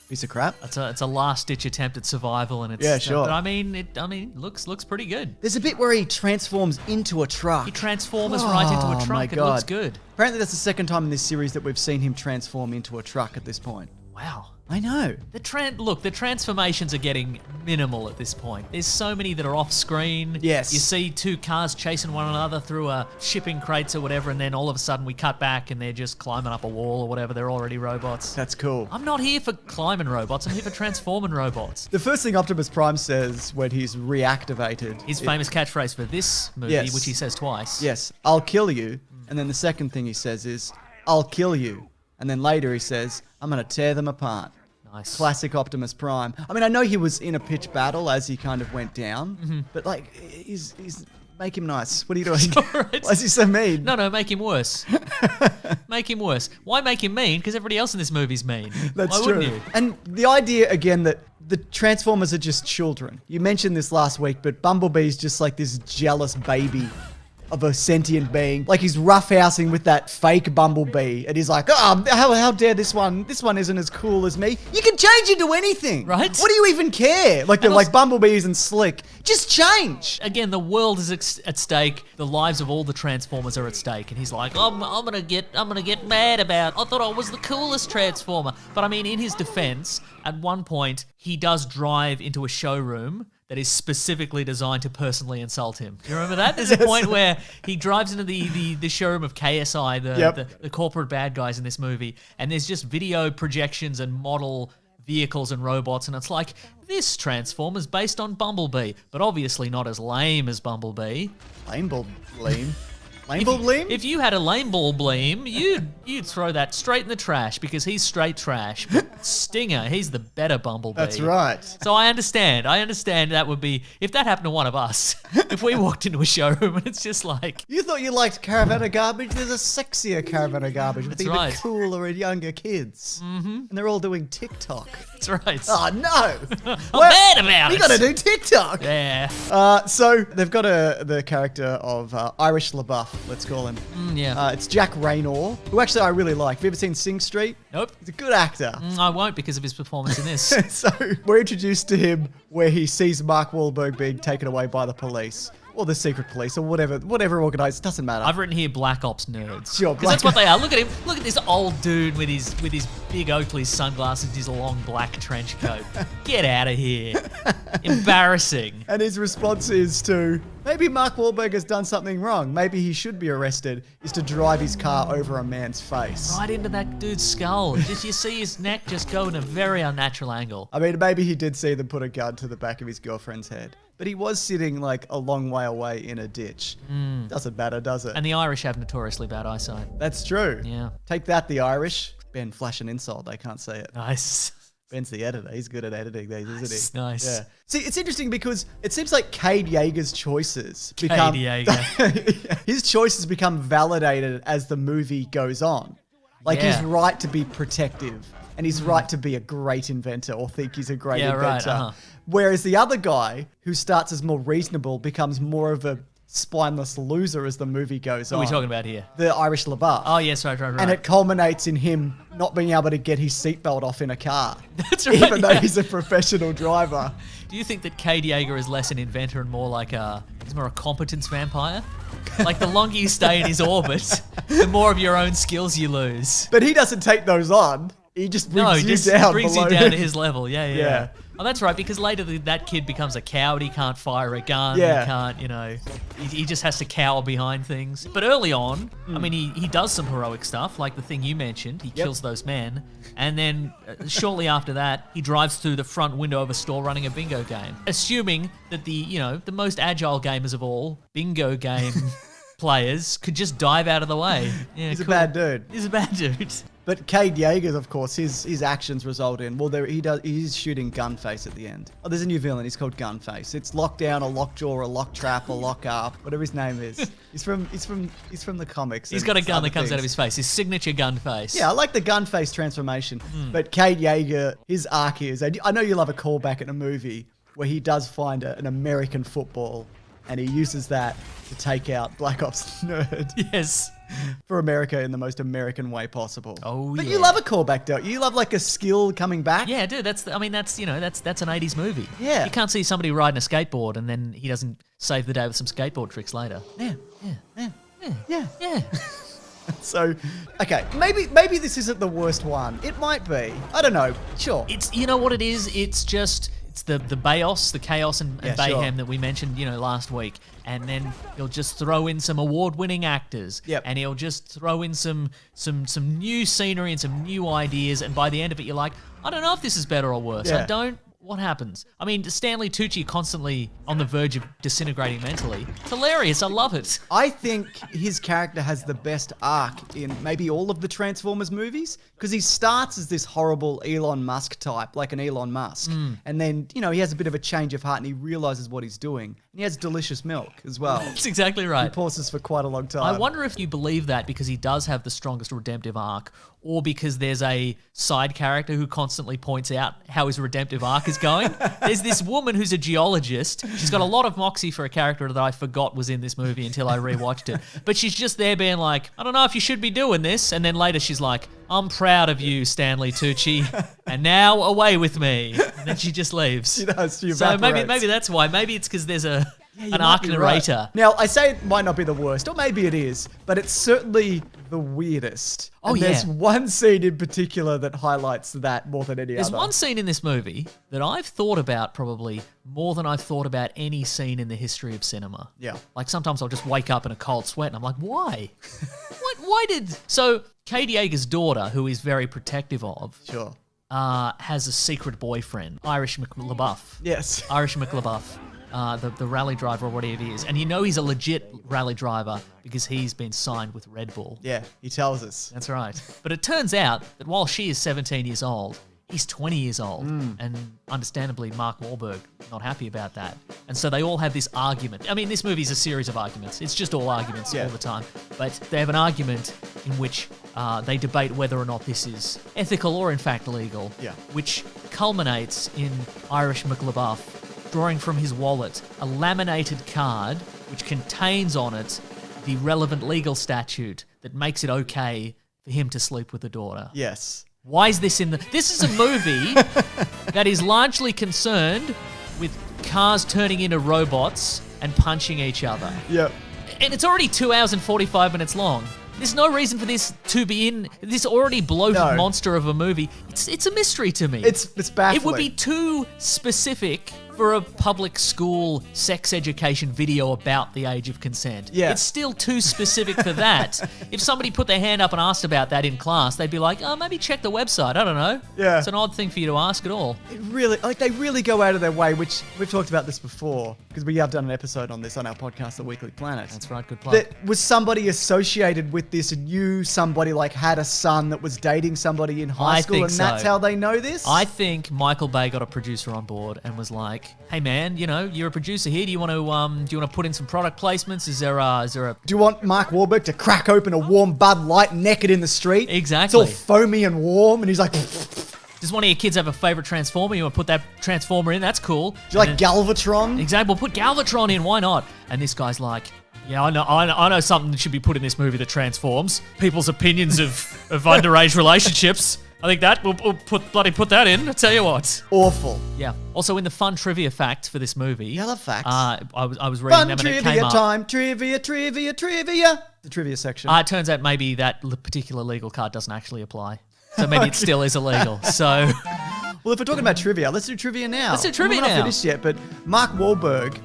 piece of crap. it's a last-ditch attempt at survival, and it's Yeah, sure. But I mean, looks pretty good. There's a bit where he transforms into a truck. He transforms right into a Oh, truck. my It God. looks good. Apparently that's the second time in this series that we've seen him transform into a truck at this point. Wow. I know. The transformations are getting minimal at this point. There's so many that are off screen. Yes. You see two cars chasing one another through shipping crates or whatever, and then all of a sudden we cut back and they're just climbing up a wall or whatever. They're already robots. That's cool. I'm not here for climbing robots. I'm here for transforming robots. The first thing Optimus Prime says when he's reactivated... His famous catchphrase for this movie, Yes. which he says twice. Yes, I'll kill you. And then the second thing he says is, I'll kill you. And then later he says, I'm going to tear them apart. Nice. Classic Optimus Prime. I mean, I know he was in a pitch battle as he kind of went down, but like, he's make him nice. What are you doing? Alright. Why is he so mean? No, make him worse. Make him worse. Why make him mean? Because everybody else in this movie's mean. That's Why true. wouldn't you? And the idea, again, that the Transformers are just children. You mentioned this last week, but Bumblebee's just like this jealous baby of a sentient being. Like he's roughhousing with that fake Bumblebee. And he's like, oh, how dare this one? This one isn't as cool as me. You can change into anything. Right? What do you even care? Like, they're And like also- Bumblebee isn't slick. Just change. Again, the world is at stake. The lives of all the Transformers are at stake, and he's like, I'm gonna get mad about. I thought I was the coolest Transformer. But I mean, in his defense, at one point he does drive into a showroom that is specifically designed to personally insult him. You remember that? There's a point where he drives into the showroom of KSI, the corporate bad guys in this movie, and there's just video projections and model vehicles and robots, and it's like, this Transformer's based on Bumblebee, but obviously not as lame as Bumblebee. Lame ball bleem. Lame ball bleem? If you had a lame ball bleem, you'd throw that straight in the trash because he's straight trash. But Stinger, he's the better Bumblebee. That's right. So I understand that would be, if that happened to one of us, if we walked into a showroom and it's just like... You thought you liked Caravan of Garbage? There's a sexier Caravan of Garbage with That's even right. cooler and younger kids. Mm-hmm. And they're all doing TikTok. That's right. Oh, no. I'm mad about We it. got to do TikTok. Yeah. So they've got the character of Irish LaBeouf, let's call him. Yeah. It's Jack Raynor, who actually I really like. Have you ever seen Sing Street? Nope. He's a good actor. I won't because of his performance in this. So we're introduced to him where he sees Mark Wahlberg being taken away by the police. Or the secret police, or whatever organised, doesn't matter. I've written here Black Ops nerds. Sure, because that's what they are. Look at him. Look at this old dude with his big Oakley sunglasses, his long black trench coat. Get out of here. Embarrassing. And his response is to, maybe Mark Wahlberg has done something wrong. Maybe he should be arrested, is to drive his car over a man's face. Right into that dude's skull. Just you see his neck just go in a very unnatural angle. I mean, maybe he did see them put a gun to the back of his girlfriend's head. But he was sitting like a long way away in a ditch. Doesn't matter, does it? And the Irish have notoriously bad eyesight. That's true. Yeah. Take that, the Irish. Ben, flash an insult. They can't say it. Nice. Ben's the editor. He's good at editing these, isn't he? Nice. Yeah. See, it's interesting because it seems like Cade Yeager's choices become... Cade Yeager. His choices become validated as the movie goes on. Like, Yeah. he's right to be protective. And he's right to be a great inventor or think he's a great inventor. Right, Whereas the other guy, who starts as more reasonable, becomes more of a spineless loser as the movie goes on. What are we talking about here? The Irish LaBeouf. Oh, yes, right. And it culminates in him not being able to get his seatbelt off in a car. That's right, Even though yeah. he's a professional driver. Do you think that Cade Yeager is less an inventor and more like he's more a competence vampire? Like the longer you stay in his orbit, the more of your own skills you lose. But he doesn't take those on. He just No, brings he you just down brings below you down him. to his level. Yeah. Yeah. Oh, that's right, because later that kid becomes a coward. He can't fire a gun. Yeah. He can't, he just has to cower behind things. But early on, I mean, he does some heroic stuff, like the thing you mentioned. He kills those men. And then shortly after that, he drives through the front window of a store running a bingo game. Assuming that the most agile gamers of all, bingo game players, could just dive out of the way. Yeah, He's a bad dude. He's a bad dude. But Cade Yeager, of course, his actions result in, he's shooting Gunface at the end. Oh, there's a new villain. He's called Gunface. It's Lockdown, or Lockjaw, or Locktrap, or Lockup, whatever his name is. He's from the comics. He's got a gun that comes out of his. his face. His signature gun face. Yeah, I like the Gunface transformation. But Cade Yeager, his arc is, I know you love a callback in a movie where he does find an American football, and he uses that to take out Black Ops Nerd. Yes. For America in the most American way possible. Oh, but yeah. you love a callback, don't you? You love like a skill coming back. Yeah, dude. That's an 80s movie. Yeah. You can't see somebody riding a skateboard and then he doesn't save the day with some skateboard tricks later. Yeah. So, okay, maybe this isn't the worst one. It might be. I don't know. Sure. It's what it is. It's the chaos and Yeah, mayhem sure. that we mentioned, last week. And then he'll just throw in some award-winning actors. Yep. And he'll just throw in some new scenery and some new ideas. And by the end of it, you're like, I don't know if this is better or worse. Yeah. I don't. What happens? I mean, Stanley Tucci constantly on the verge of disintegrating mentally. It's hilarious. I love it. I think his character has the best arc in maybe all of the Transformers movies, because he starts as this horrible Elon Musk type, like an Elon Musk. And then, he has a bit of a change of heart and he realizes what he's doing. And he has delicious milk as well. That's exactly He right. pauses for quite a long time. I wonder if you believe that because he does have the strongest redemptive arc, or because there's a side character who constantly points out how his redemptive arc is going. There's this woman who's a geologist. She's got a lot of moxie for a character that I forgot was in this movie until I rewatched it. But she's just there being like, I don't know if you should be doing this. And then later she's like, I'm proud of you, Stanley Tucci, and now away with me. And then she just leaves. She does. She So maybe evaporates. that's why. Maybe it's because there's an You arc might be narrator. right. Now, I say it might not be the worst, or maybe it is, but it's certainly the weirdest. Oh, and there's yeah. one scene in particular that highlights that more than any There's other. one scene in this movie that I've thought about probably more than I've thought about any scene in the history of cinema. Yeah. Like sometimes I'll just wake up in a cold sweat and I'm like, why? Why did... So Cade Yeager's daughter, who he's very protective of, Sure. has a secret boyfriend, Irish McLabuff. Yes. Irish McLabuff. The rally driver or whatever he is. And he's a legit rally driver because he's been signed with Red Bull. Yeah, he tells us. That's right. But it turns out that while she is 17 years old, he's 20 years old. And understandably, Mark Wahlberg not happy about that. And so they all have this argument. I mean, this movie's a series of arguments. It's just all arguments all the time. But they have an argument in which they debate whether or not this is ethical or in fact legal. Yeah. Which culminates in Irish McLabuff drawing from his wallet a laminated card which contains on it the relevant legal statute that makes it okay for him to sleep with the daughter. Yes. Why is this in the... This is a movie that is largely concerned with cars turning into robots and punching each other. Yep. And it's already 2 hours and 45 minutes long. There's no reason for this to be in this already bloated monster of a movie. It's a mystery to me. It's baffling. It would be too specific for a public school sex education video about the age of consent. Yeah. It's still too specific for that. If somebody put their hand up and asked about that in class, they'd be like, oh, maybe check the website. I don't know. Yeah. It's an odd thing for you to ask at all. It really, they really go out of their way, which we've talked about this before, because we have done an episode on this on our podcast, The Weekly Planet. That's right, good plug. That was somebody associated with this and knew somebody, like had a son that was dating somebody in high school, think and that's so. how they know this? I think Michael Bay got a producer on board and was like, "Hey man, you're a producer here. Do you want to put in some product placements? Is there a Do you want Mark Wahlberg to crack open a warm Bud Light naked in the street? Exactly. It's all foamy and warm, and he's like, do Does one of your kids have a favorite Transformer? You want to put that Transformer in? That's cool. you like Galvatron? Exactly. We'll put Galvatron in. Why not?" And this guy's like, "Yeah, I know something that should be put in this movie that transforms people's opinions of underage relationships. I think that we'll put that in. I tell you what." Awful. Yeah. Also, in the fun trivia fact for this movie, Yeah, I love facts. I was reading Fun them and it trivia came up. time. Trivia. The trivia section. It turns out maybe that particular legal card doesn't actually apply. So maybe it still is illegal. So Well, if we're talking about trivia, let's do trivia now. Let's do trivia We're not now. finished yet, but Mark Wahlberg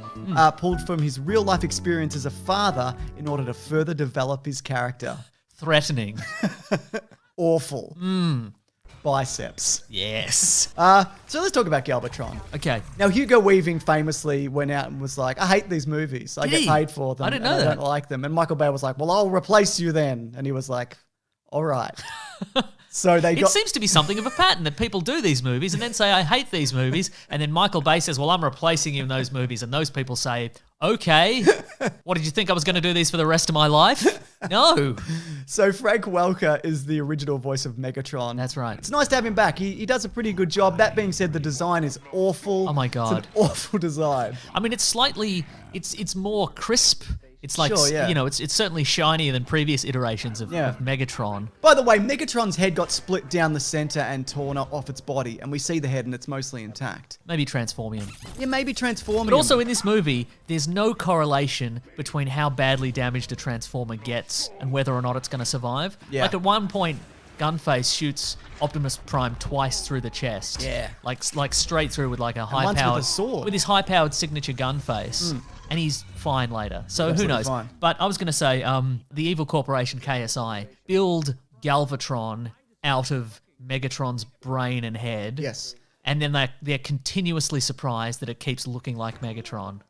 pulled from his real-life experience as a father in order to further develop his character. threatening. Awful. Biceps. Yes. So let's talk about Galvatron. Okay. Now, Hugo Weaving famously went out and was like, I hate these movies. I Did get he? paid for them. I didn't know and that. I don't like them. And Michael Bay was like, well, I'll replace you then. And he was like, all right. So they It seems to be something of a pattern that people do these movies and then say, I hate these movies. And then Michael Bay says, well, I'm replacing you in those movies. And those people say, okay. What, did you think I was going to do these for the rest of my life? No. So Frank Welker is the original voice of Megatron. That's right. It's nice to have him back. He does a pretty good job. That being said, the design is awful. Oh my God. It's an awful design. I mean, it's slightly, it's more crisp. It's like, Sure, yeah. you know, it's certainly shinier than previous iterations of Megatron. By the way, Megatron's head got split down the center and torn off its body, and we see the head and it's mostly intact. Maybe Transformium. Yeah, maybe transforming. But also in this movie, there's no correlation between how badly damaged a Transformer gets and whether or not it's going to survive. Yeah. Like at one point, Gunface shoots Optimus Prime twice through the chest. Yeah. Like straight through with like a once high-powered... with a sword. With his high-powered signature Gunface. And he's fine later. So who Absolutely knows? fine. But I was going to say, the evil corporation KSI build Galvatron out of Megatron's brain and head. Yes. And then they're continuously surprised that it keeps looking like Megatron.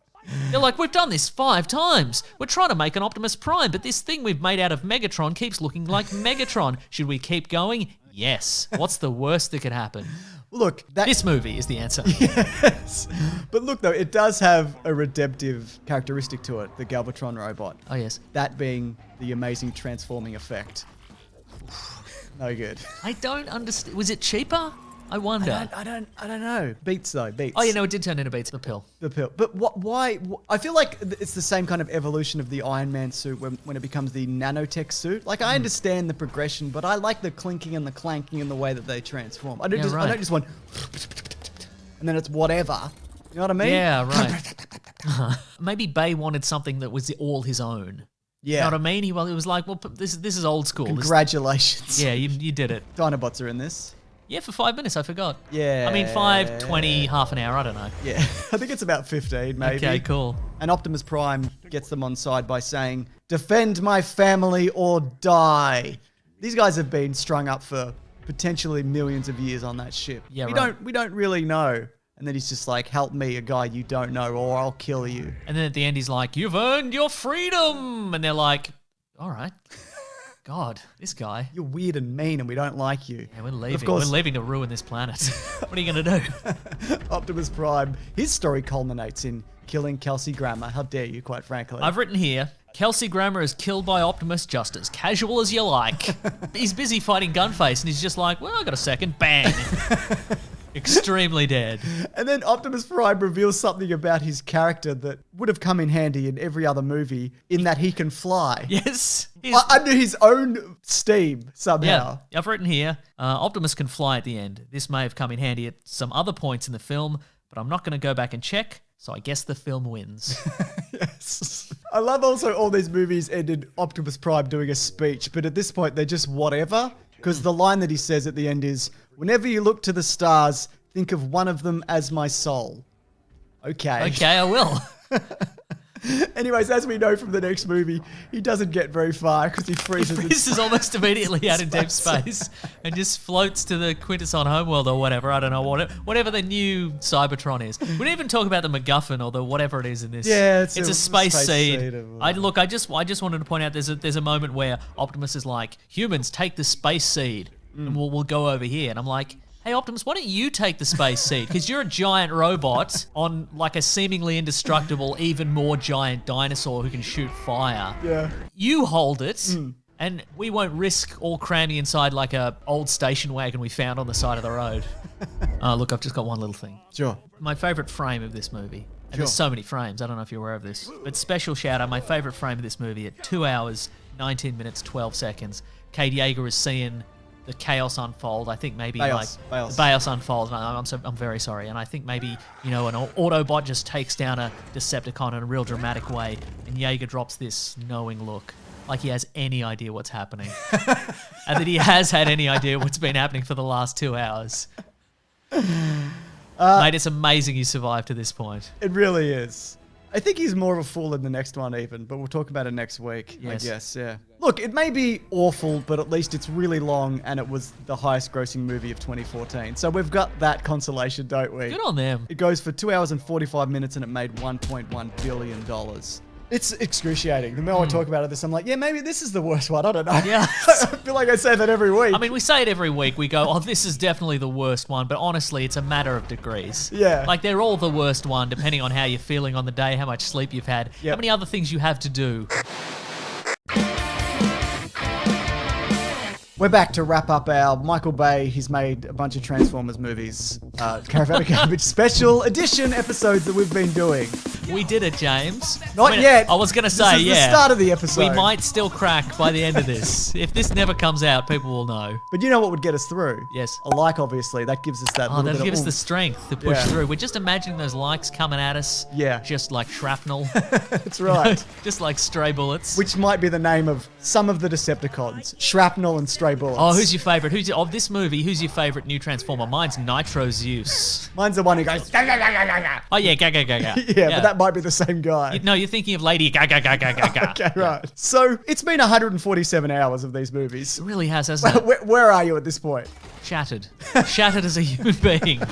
They're like, we've done this 5 times. We're trying to make an Optimus Prime, but this thing we've made out of Megatron keeps looking like Megatron. Should we keep going? Yes. What's the worst that could happen? Look, This movie is the answer. Yes. But look, though, it does have a redemptive characteristic to it, the Galvatron robot. Oh, yes. That being the amazing transforming effect. No good. I don't understand. Was it cheaper? I wonder. I don't know. Beats, though. Beats. Oh, you know, it did turn into Beats, the pill. The pill. But why? I feel like it's the same kind of evolution of the Iron Man suit when it becomes the nanotech suit. Like, I understand the progression, but I like the clinking and the clanking and the way that they transform. I don't just want... And then it's whatever. You know what I mean? Yeah, right. Maybe Bay wanted something that was all his own. Yeah. You know what I mean? He was like, well, this is old school. Congratulations. Yeah, you did it. Dinobots are in this. Yeah, for 5 minutes, I forgot. Yeah. I mean, 5, 20, half an hour, I don't know. Yeah. I think it's about 15, maybe. Okay, cool. And Optimus Prime gets them on side by saying, defend my family or die. These guys have been strung up for potentially millions of years on that ship. Yeah, We don't really know. And then he's just like, help me, a guy you don't know, or I'll kill you. And then at the end, he's like, you've earned your freedom. And they're like, all right. God, this guy. You're weird and mean and we don't like you. Yeah, we're leaving. Of course, We're leaving to ruin this planet. What are you going to do? Optimus Prime, his story culminates in killing Kelsey Grammer. How dare you, quite frankly. I've written here, Kelsey Grammer is killed by Optimus just as casual as you like. He's busy fighting Gunface and he's just like, well, I got a second. Bang. Extremely dead. And then Optimus Prime reveals something about his character that would have come in handy in every other movie, in that he can fly. Yes. Under his own steam, somehow. Yeah, I've written here, Optimus can fly at the end. This may have come in handy at some other points in the film, but I'm not going to go back and check, so I guess the film wins. Yes. I love also all these movies end in Optimus Prime doing a speech, but at this point they're just whatever, because the line that he says at the end is, whenever you look to the stars, think of one of them as my soul. Okay. Okay, I will. Anyways, as we know from the next movie, he doesn't get very far because he freezes. This is almost immediately out in deep space and just floats to the Quintesson homeworld or whatever. I don't know, whatever the new Cybertron is. We didn't even talk about the MacGuffin or the whatever it is in this. Yeah, it's a space seed. I just wanted to point out there's a moment where Optimus is like, humans, take the space seed and we'll go over here. And I'm like, hey, Optimus, why don't you take the space seed? Because you're a giant robot on like a seemingly indestructible, even more giant dinosaur who can shoot fire. Yeah. You hold it, and we won't risk all cramming inside like a old station wagon we found on the side of the road. Look, I've just got one little thing. Sure. My favourite frame of this movie, and there's so many frames, I don't know if you're aware of this, but special shout out, my favourite frame of this movie at 2 hours, 19 minutes, 12 seconds. Cade Yeager is seeing the chaos unfold. I think maybe Chaos unfold. I'm very sorry. And I think maybe, you know, an Autobot just takes down a Decepticon in a real dramatic way, and Yeager drops this knowing look. like he has any idea what's happening. And that he has had any idea what's been happening for the last 2 hours. Mate, it's amazing you survived to this point. It really is. I think he's more of a fool in the next one even, but we'll talk about it next week, Yes. I guess, yeah. Look, it may be awful, but at least it's really long and it was the highest grossing movie of 2014. So we've got that consolation, don't we? Good on them. It goes for 2 hours and 45 minutes and it made $1.1 billion. It's excruciating. The more I talk about this, I'm like, yeah, maybe this is the worst one. I don't know. Yeah. I feel like I say that every week. I mean, we say it every week. We go, oh, this is definitely the worst one. But honestly, it's a matter of degrees. Yeah. Like, they're all the worst one, depending on how you're feeling on the day, how much sleep you've had, how many other things you have to do. We're back to wrap up our Michael Bay. He's made a bunch of Transformers movies, Caravan of Garbage special edition episodes that we've been doing. We did it, James. Not yet. I was going to say, This is the start of the episode. We might still crack by the end of this. If this never comes out, people will know. But you know what would get us through? Yes. A like, obviously. That gives us that little bit that'll of give us oomph. the strength to push through. We're just imagining those likes coming at us. Yeah. Just like shrapnel. That's right. Just like stray bullets. Which might be the name of some of the Decepticons. Shrapnel and stray bullets. Oh, who's your favourite? Of this movie, who's your favourite new Transformer? Mine's Nitro Zeus. Mine's the one who goes... Oh, yeah, gaga, gaga. Yeah, but that might be the same guy. No, you're thinking of Lady Gaga, gaga, gaga. Okay, right. So, it's been 147 hours of these movies. It really has, hasn't it? Where are you at this point? Shattered. Shattered as a human being.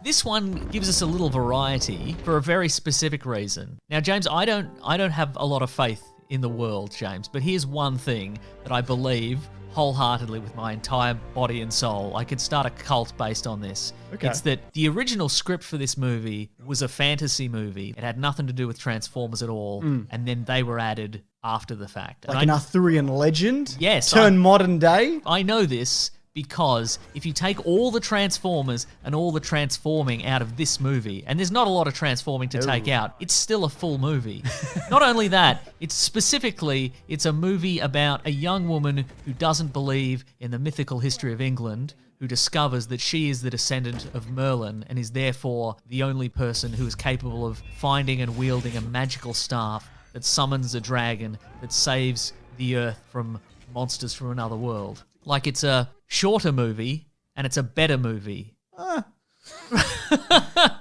This one gives us a little variety for a very specific reason. Now, James, I don't have a lot of faith in the world, James, but here's one thing that I believe wholeheartedly with my entire body and soul. I could start a cult based on this. Okay. It's that the original script for this movie was a fantasy movie. It had nothing to do with Transformers at all, and then they were added after the fact. Like an Arthurian legend? Yes. Turn modern day? I know this because if you take all the Transformers and all the transforming out of this movie, and there's not a lot of transforming to take out, it's still a full movie. Not only that, it's a movie about a young woman who doesn't believe in the mythical history of England, who discovers that she is the descendant of Merlin and is therefore the only person who is capable of finding and wielding a magical staff that summons a dragon that saves the earth from monsters from another world. Like, it's a shorter movie and it's a better movie. I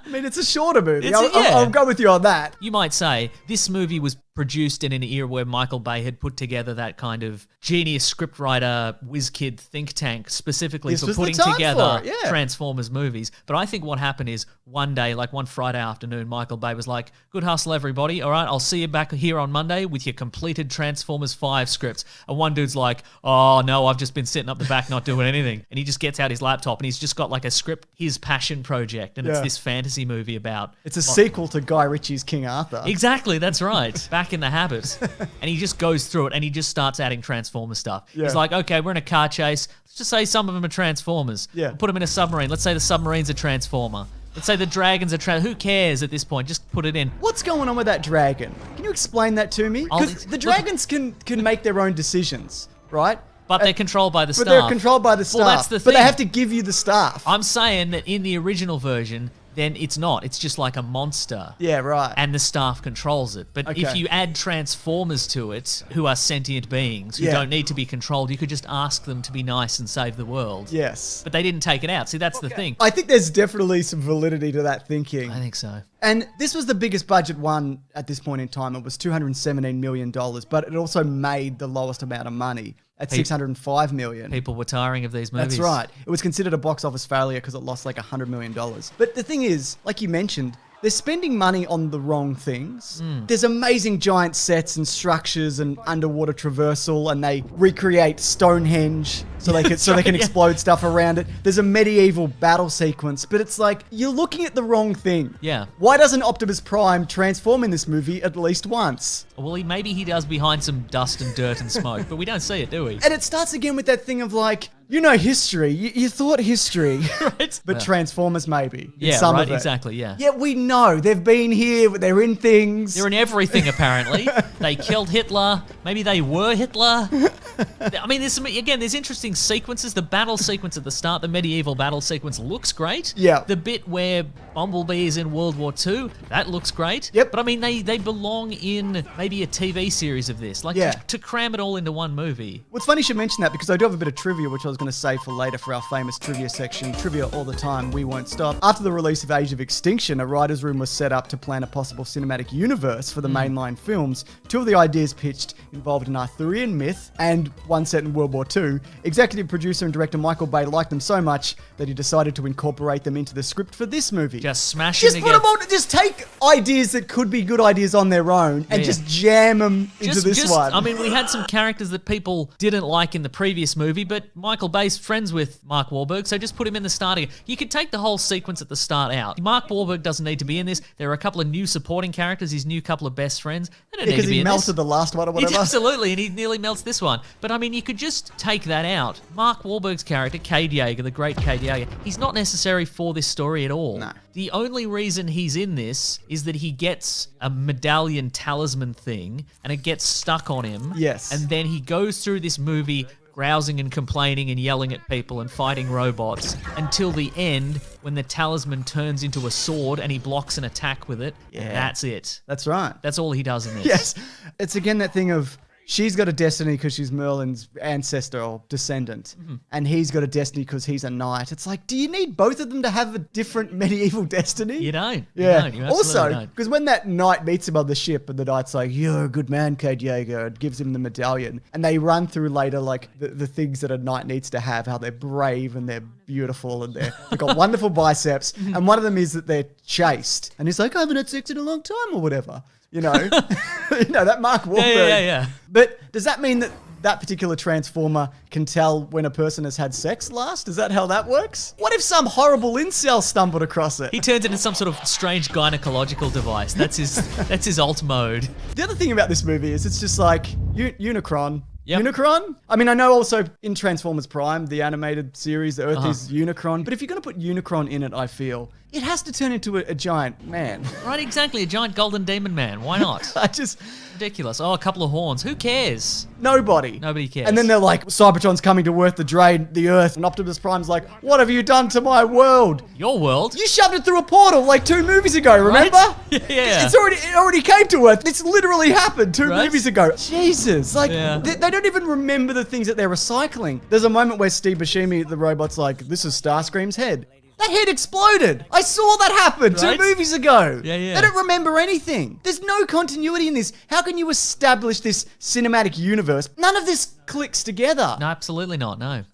mean, it's a shorter movie. Yeah. I'll go with you on that. You might say this movie was produced in an era where Michael Bay had put together that kind of genius scriptwriter, whiz kid think tank specifically This for was the putting time together for it, yeah. Transformers movies. But I think what happened is one day, like one Friday afternoon, Michael Bay was like, good hustle, everybody. All right, I'll see you back here on Monday with your completed Transformers 5 scripts. And one dude's like, oh, no, I've just been sitting up the back not doing anything. And he just gets out his laptop and he's just got like a script, his passion project. And it's this fantasy movie about... It's a sequel to Guy Ritchie's King Arthur. Exactly, that's right. Back in the habit. And he just goes through it and he just starts adding Transformer stuff. Yeah. He's like, okay, we're in a car chase. Let's just say some of them are Transformers. Yeah. We'll put them in a submarine. Let's say the submarine's a Transformer. Let's say the dragons are who cares at this point? Just put it in. What's going on with that dragon? Can you explain that to me? Because the dragons can make their own decisions, right? But they're controlled by the staff. But they're controlled by the staff. Well, that's the But thing. they have to give you the staff. I'm saying that in the original version, then it's not. It's just like a monster. Yeah, right. And the staff controls it. But if you add Transformers to it, who are sentient beings, who don't need to be controlled, you could just ask them to be nice and save the world. Yes. But they didn't take it out. See, that's the thing. I think there's definitely some validity to that thinking. I think so. And this was the biggest budget one at this point in time. It was $217 million, but it also made the lowest amount of money at $605 million. People were tiring of these movies. That's right. It was considered a box office failure because it lost like $100 million. But the thing is, like you mentioned, they're spending money on the wrong things. There's amazing giant sets and structures and underwater traversal, and they recreate Stonehenge so they can explode stuff around it. There's a medieval battle sequence, but it's like you're looking at the wrong thing. Yeah. Why doesn't Optimus Prime transform in this movie at least once? Well, maybe he does behind some dust and dirt and smoke, but we don't see it, do we? And it starts again with that thing of like, you know history. You thought history. Right? But Transformers maybe. Yeah, some right, of it. exactly, yeah. Yeah, we know. They've been here. They're in things. They're in everything, apparently. They killed Hitler. Maybe they were Hitler. I mean, there's interesting interesting sequences. The battle sequence at the start, the medieval battle sequence looks great. Yeah. The bit where Bumblebee is in World War II, that looks great. Yep. But I mean, they belong in maybe a TV series of this. Like, Yeah. to cram it all into one movie. Well, it's funny you should mention that because I do have a bit of trivia, which I was going to save for later for our famous trivia section. Trivia all the time, we won't stop. After the release of Age of Extinction, a writer's room was set up to plan a possible cinematic universe for the mainline films. Two of the ideas pitched involved an Arthurian myth and one set in World War II. Executive producer and director Michael Bay liked them so much that he decided to incorporate them into the script for this movie. Just smash them Just put together. them on, just take ideas that could be good ideas on their own and just jam them into this one. I mean, we had some characters that people didn't like in the previous movie, but Michael Bay's friends with Mark Wahlberg, so just put him in the starting. You could take the whole sequence at the start out. Mark Wahlberg doesn't need to be in this. There are a couple of new supporting characters, his new couple of best friends. They don't need because to be he in melted this. the last one or whatever. Absolutely, and he nearly melts this one. But I mean, you could just take that out. Mark Wahlberg's character, Cade Yeager, the great Cade Yeager, he's not necessary for this story at all. No. The only reason he's in this is that he gets a medallion talisman thing, and it gets stuck on him. Yes. And then he goes through this movie grousing and complaining and yelling at people and fighting robots until the end when the talisman turns into a sword and he blocks an attack with it. Yeah. And that's it. That's right. That's all he does in this. Yes. It's again that thing of she's got a destiny because she's Merlin's ancestor or descendant, and he's got a destiny because he's a knight. It's like, do you need both of them to have a different medieval destiny? You don't. Yeah. You absolutely Also, don't. because when that knight meets him on the ship and the knight's like, you're a good man, Cade Yeager, and gives him the medallion, and they run through later like the things that a knight needs to have, how they're brave and they're beautiful and they've got wonderful biceps, and one of them is that they're chaste. And he's like, I haven't had sex in a long time or whatever. You know, that Mark Wahlberg. Yeah. But does that mean that that particular transformer can tell when a person has had sex last? Is that how that works? What if some horrible incel stumbled across it? He turns into some sort of strange gynecological device. That's his alt mode. The other thing about this movie is it's just like Unicron. Yep. Unicron? I mean, I know also in Transformers Prime, the animated series, the Earth is Unicron. But if you're going to put Unicron in it, I feel, it has to turn into a giant man. Right, exactly. A giant golden demon man. Why not? I just... Ridiculous. Oh, a couple of horns. Who cares? Nobody. Nobody cares. And then they're like, Cybertron's coming to Earth to drain the Earth. And Optimus Prime's like, what have you done to my world? Your world? You shoved it through a portal like 2 movies ago, remember? Right? Yeah. It already came to Earth. This literally happened 2 Right? movies ago. Jesus. Like, Yeah. they don't even remember the things that they're recycling. There's a moment where Steve Buscemi, the robot's like, this is Starscream's head. That head exploded. I saw that happen Right? 2 movies ago. Yeah. They don't remember anything. There's no continuity in this. How can you establish this cinematic universe? None of this clicks together. No, absolutely not. No.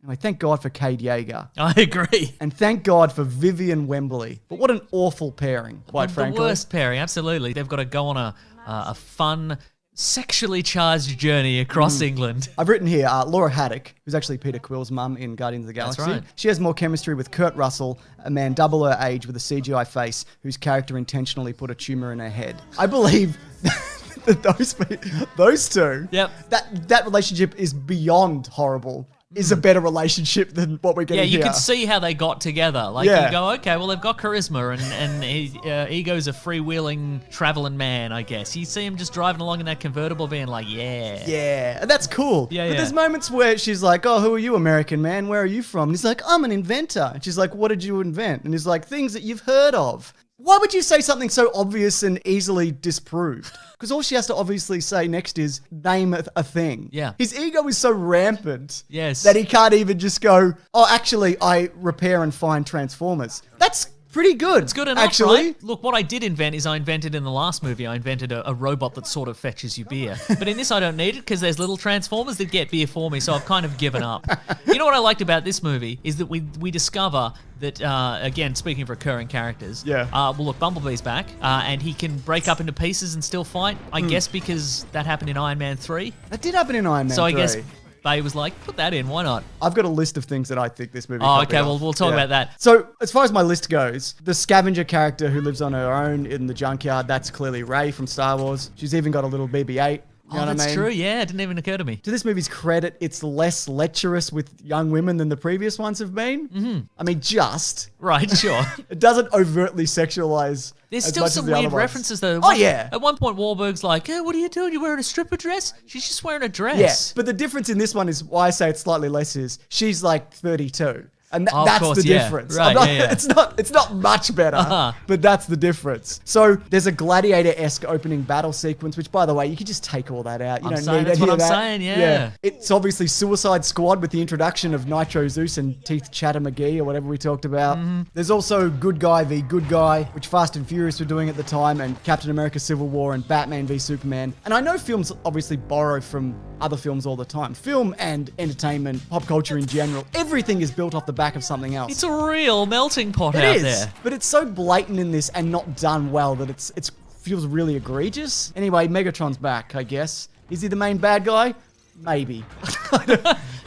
Anyway, thank God for Cade Yeager. I agree. And thank God for Vivian Wembley. But what an awful pairing, quite frankly. The worst pairing, absolutely. They've got to go on a fun, sexually charged journey across England. I've written here, Laura Haddock, who's actually Peter Quill's mum in Guardians of the Galaxy. right. She has more chemistry with Kurt Russell, a man double her age with a CGI face, whose character intentionally put a tumour in her head. I believe that those two, Yep. that relationship is beyond horrible. Is a better relationship than what we're getting Yeah, you here. can see how they got together. Like, Yeah. you go, okay, well, they've got charisma, and Ego's a freewheeling, traveling man, I guess. You see him just driving along in that convertible being like, yeah. Yeah, and that's cool. Yeah, But yeah. there's moments where she's like, oh, who are you, American man? Where are you from? And he's like, I'm an inventor. And she's like, what did you invent? And he's like, things that you've heard of. Why would you say something so obvious and easily disproved? Because all she has to obviously say next is name a thing. Yeah. His ego is so rampant Yes. that he can't even just go, oh, actually, I repair and find Transformers. That's pretty good. It's good enough, actually. right? Look, what I did invent is I invented in the last movie, I invented a robot that sort of fetches you beer. But in this, I don't need it because there's little Transformers that get beer for me, so I've kind of given up. You know what I liked about this movie is that we discover that, again, speaking of recurring characters, well, look, Bumblebee's back, and he can break up into pieces and still fight, I guess because that happened in Iron Man 3. That did happen in Iron Man So 3. I guess Bay was like, put that in, why not? I've got a list of things that I think this movie Oh, could be okay, off. well, we'll talk about that. So, as far as my list goes, the scavenger character who lives on her own in the junkyard, that's clearly Rey from Star Wars. She's even got a little BB-8. You know what I mean? true. Yeah, it didn't even occur to me. To this movie's credit, it's less lecherous with young women than the previous ones have been. Mm-hmm. I mean, just. Right, sure. It doesn't overtly sexualize. There's as still much some as the other weird ones. references, though. Oh, yeah. At one point, Wahlberg's like, hey, what are you doing? You wearing a stripper dress? She's just wearing a dress. Yeah, but the difference in this one is why I say it's slightly less is she's like 32. And Of that's course, the yeah. difference. Right, I'm not- yeah. It's not much better, but that's the difference. So there's a gladiator-esque opening battle sequence, which, by the way, you could just take all that out. You I'm don't saying need that's any what of I'm that. saying, yeah. It's obviously Suicide Squad with the introduction of Nitro Zeus and Teeth Chatter McGee or whatever we talked about. There's also Good Guy v. Good Guy, which Fast and Furious were doing at the time, and Captain America Civil War and Batman v Superman. And I know films obviously borrow from other films all the time. Film and entertainment, pop culture in general, everything is built off the back of something else. It's a real melting pot It out is, there. but it's so blatant in this and not done well that it feels really egregious. Anyway, Megatron's back, I guess. Is he the main bad guy? Maybe.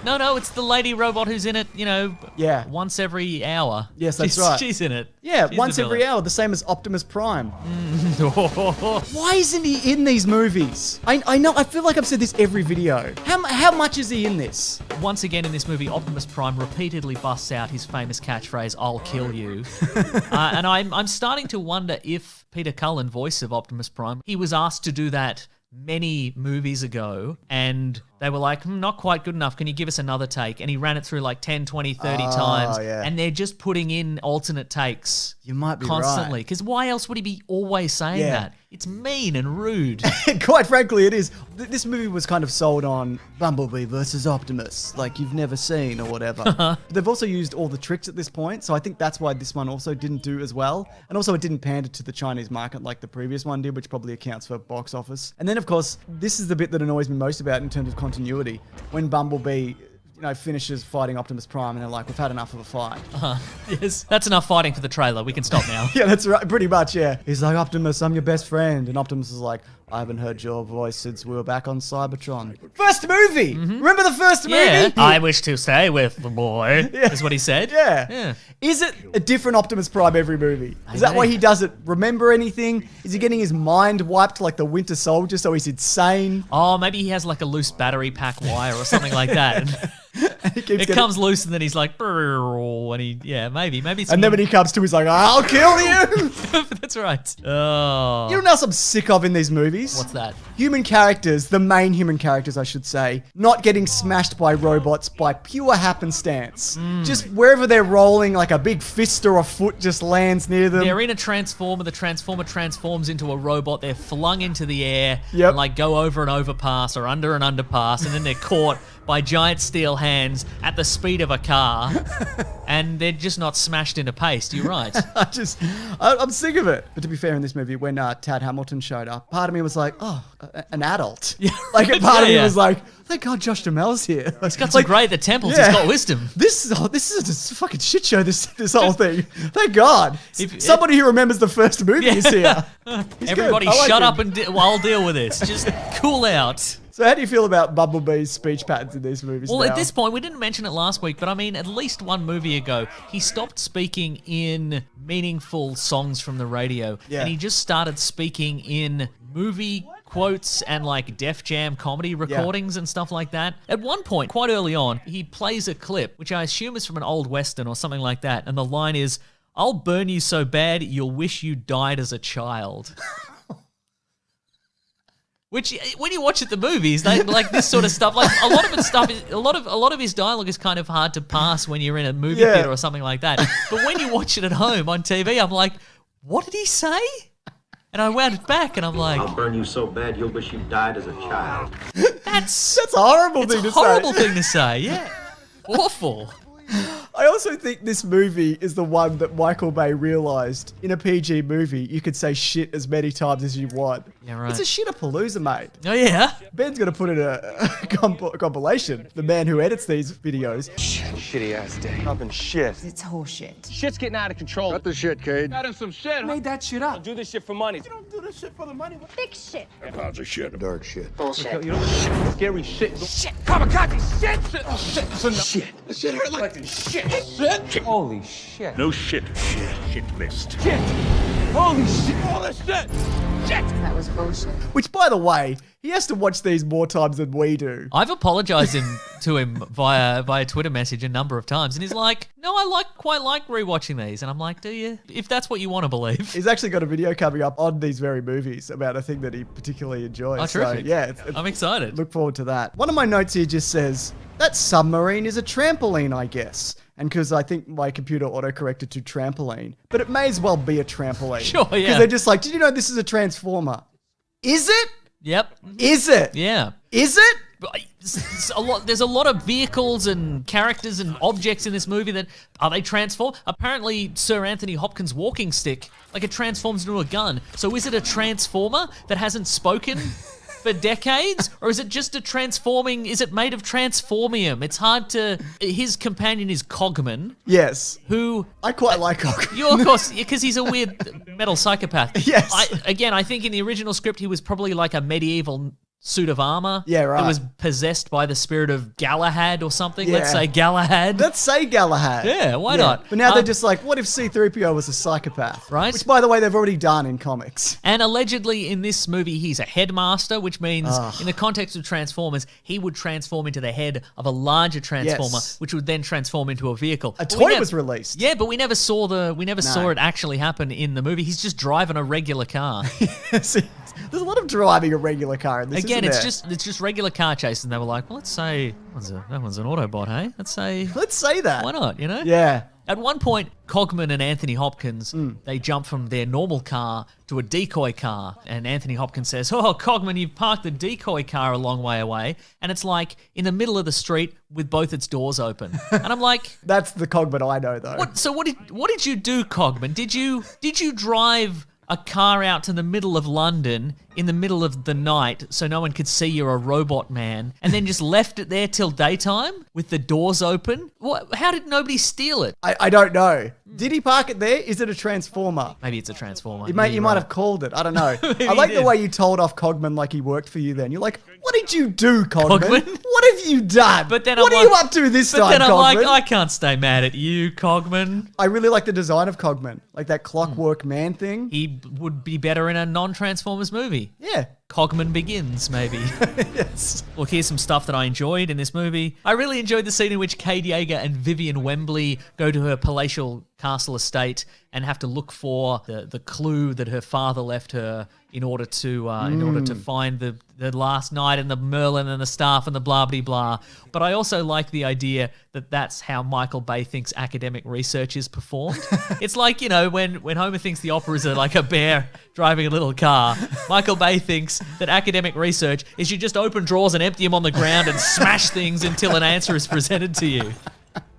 No, it's the lady robot who's in it, Yeah. once every hour. Yes, that's She's- right. She's in it. Yeah, She's once the every villain. hour, the same as Optimus Prime. Why isn't he in these movies? I know, I feel like I've said this every video. How much is he in this? Once again in this movie, Optimus Prime repeatedly busts out his famous catchphrase, "I'll kill you." And I'm starting to wonder if Peter Cullen, voice of Optimus Prime, he was asked to do that many movies ago, and they were like, not quite good enough. Can you give us another take? And he ran it through like 10, 20, 30 times. Yeah. And they're just putting in alternate takes You might be constantly. right. Because why else would he be always saying Yeah. that? It's mean and rude. Quite frankly, it is. This movie was kind of sold on Bumblebee versus Optimus, like you've never seen or whatever. But they've also used all the tricks at this point, so I think that's why this one also didn't do as well. And also it didn't pander to the Chinese market like the previous one did, which probably accounts for box office. And then, of course, this is the bit that annoys me most about in terms of continuity. When Bumblebee, finishes fighting Optimus Prime and they're like, we've had enough of a fight. Yes, that's enough fighting for the trailer. We can stop now. Yeah, that's right. Pretty much, yeah. He's like, Optimus, I'm your best friend. And Optimus is like, I haven't heard your voice since we were back on Cybertron. First movie! Remember the first movie? Yeah, I wish to stay with the boy, is what he said. Yeah. Is it a different Optimus Prime every movie? Is that why he doesn't remember anything? Is he getting his mind wiped like the Winter Soldier so he's insane? Oh, maybe he has like a loose battery pack wire or something like that. It comes loose and then he's like, and maybe. It's And then when he comes to, he's like, I'll kill you! That's right. Oh. You know what else I'm sick of in these movies? What's that? Human characters, the main human characters, I should say, not getting smashed by robots by pure happenstance. Just wherever they're rolling, like a big fist or a foot just lands near them. They're in a transformer. The transformer transforms into a robot. They're flung into the air Yep. and like go over an overpass or under an underpass, and then they're caught by giant steel hands at the speed of a car, and they're just not smashed into paste. You're right. I'm sick of it. But to be fair, in this movie, when Tad Hamilton showed up, part of me was like, oh, an adult. Yeah. Like, a part of me was like, thank God Josh Duhamel's here. He's got some great the temples. He's got wisdom. This is a fucking shit show, this whole thing. Thank God. Somebody who remembers the first movie is here. He's Everybody good. I like shut him. up and I'll deal with this. Just cool out. So how do you feel about Bumblebee's speech patterns in these movies Well, now? at this point, we didn't mention it last week, but I mean, at least one movie ago, he stopped speaking in meaningful songs from the radio, and he just started speaking in movie quotes and like Def Jam comedy recordings and stuff like that. At one point, quite early on, he plays a clip, which I assume is from an old Western or something like that, and the line is, "I'll burn you so bad, you'll wish you died as a child." Which, when you watch at the movies, they like this sort of stuff. Like a lot of his dialogue is kind of hard to pass when you're in a movie theater or something like that. But when you watch it at home on TV, I'm like, what did he say? And I wound it back, and I'm like, I'll burn you so bad you'll wish you died as a child. That's a horrible thing to say. It's a horrible thing to say. Yeah, awful. I also think this movie is the one that Michael Bay realized in a PG movie, you could say shit as many times as you want. Yeah, right. It's a shit-a-palooza, mate. Oh, yeah? Ben's going to put in a compilation. The man who edits these videos. Shitty ass day. Up in shit. It's horseshit. Shit's getting out of control. Cut the shit, Cade. Got him some shit. Made that shit up. Don't do this shit for money. You don't do this shit for the money. Big shit. Clouds of shit. Dark shit. Bullshit. You know what? Scary shit. Shit. Kamikaze shit. Shit. Oh, shit. Listen. Shit. This shit hurt like Shit. Shit. Holy shit. No shit. Shit missed. Shit. Holy shit. All this shit. That was bullshit. Which, by the way, he has to watch these more times than we do. I've apologized to him via Twitter message a number of times, and he's like, "No, I quite like rewatching these." And I'm like, "Do you? If that's what you want to believe." He's actually got a video coming up on these very movies about a thing that he particularly enjoys. Oh, terrific. So, yeah, I'm excited. Look forward to that. One of my notes here just says, that submarine is a trampoline, I guess. And because I think my computer auto-corrected to trampoline. But it may as well be a trampoline. Sure, yeah. Because they're just like, did you know this is a transformer? Is it? Yep. Is it? Yeah. Is it? There's a lot of vehicles and characters and objects in this movie that are they transformed? Apparently, Sir Anthony Hopkins' walking stick, like it transforms into a gun. So is it a transformer that hasn't spoken for decades, or is it just a transforming? Is it made of transformium? It's hard to. His companion is Cogman. Yes. Who I quite like Cogman. You, of course, because he's a weird metal psychopath. Yes. I think in the original script he was probably like a medieval suit of armor. Yeah, right. That was possessed by the spirit of Galahad or something. Yeah. Let's say Galahad. Let's say Galahad. Yeah, why not? But now they're just like, what if C-3PO was a psychopath? Right. Which, by the way, they've already done in comics. And allegedly in this movie, he's a headmaster, which means in the context of Transformers, he would transform into the head of a larger Transformer, which would then transform into a vehicle. A toy was released. Yeah, but we never saw saw it actually happen in the movie. He's just driving a regular car. See, there's a lot of driving a regular car in this. Again, isn't it's just regular car chase, and they were like, well, let's say that one's an Autobot, hey? Let's say that. Why not? You know? Yeah. At one point, Cogman and Anthony Hopkins, they jump from their normal car to a decoy car. And Anthony Hopkins says, oh, Cogman, you've parked the decoy car a long way away. And it's like in the middle of the street with both its doors open. And I'm like... That's the Cogman I know, though. What did you do, Cogman? Did you drive a car out to the middle of London in the middle of the night so no one could see you're a robot man, and then just left it there till daytime with the doors open? How did nobody steal it? I don't know. Did he park it there? Is it a transformer? Maybe it's a transformer. You might have called it. I don't know. I like the way you told off Cogman like he worked for you then. You're like, what did you do, Cogman? What have you done? But then what are you up to this time, Cogman? But then I'm like, I can't stay mad at you, Cogman. I really like the design of Cogman. Like that Clockwork Man thing. He would be better in a non-Transformers movie. Yeah. Cogman Begins, maybe. Yes. Look, here's some stuff that I enjoyed in this movie. I really enjoyed the scene in which Cade Yeager and Vivian Wembley go to her palatial castle estate and have to look for the clue that her father left her in order to find the last night and the Merlin and the staff and the blah blah blah. But I also like the idea that that's how Michael Bay thinks academic research is performed. It's like, you know, when Homer thinks the opera is like a bear driving a little car, Michael Bay thinks that academic research is you just open drawers and empty them on the ground and smash things until an answer is presented to you.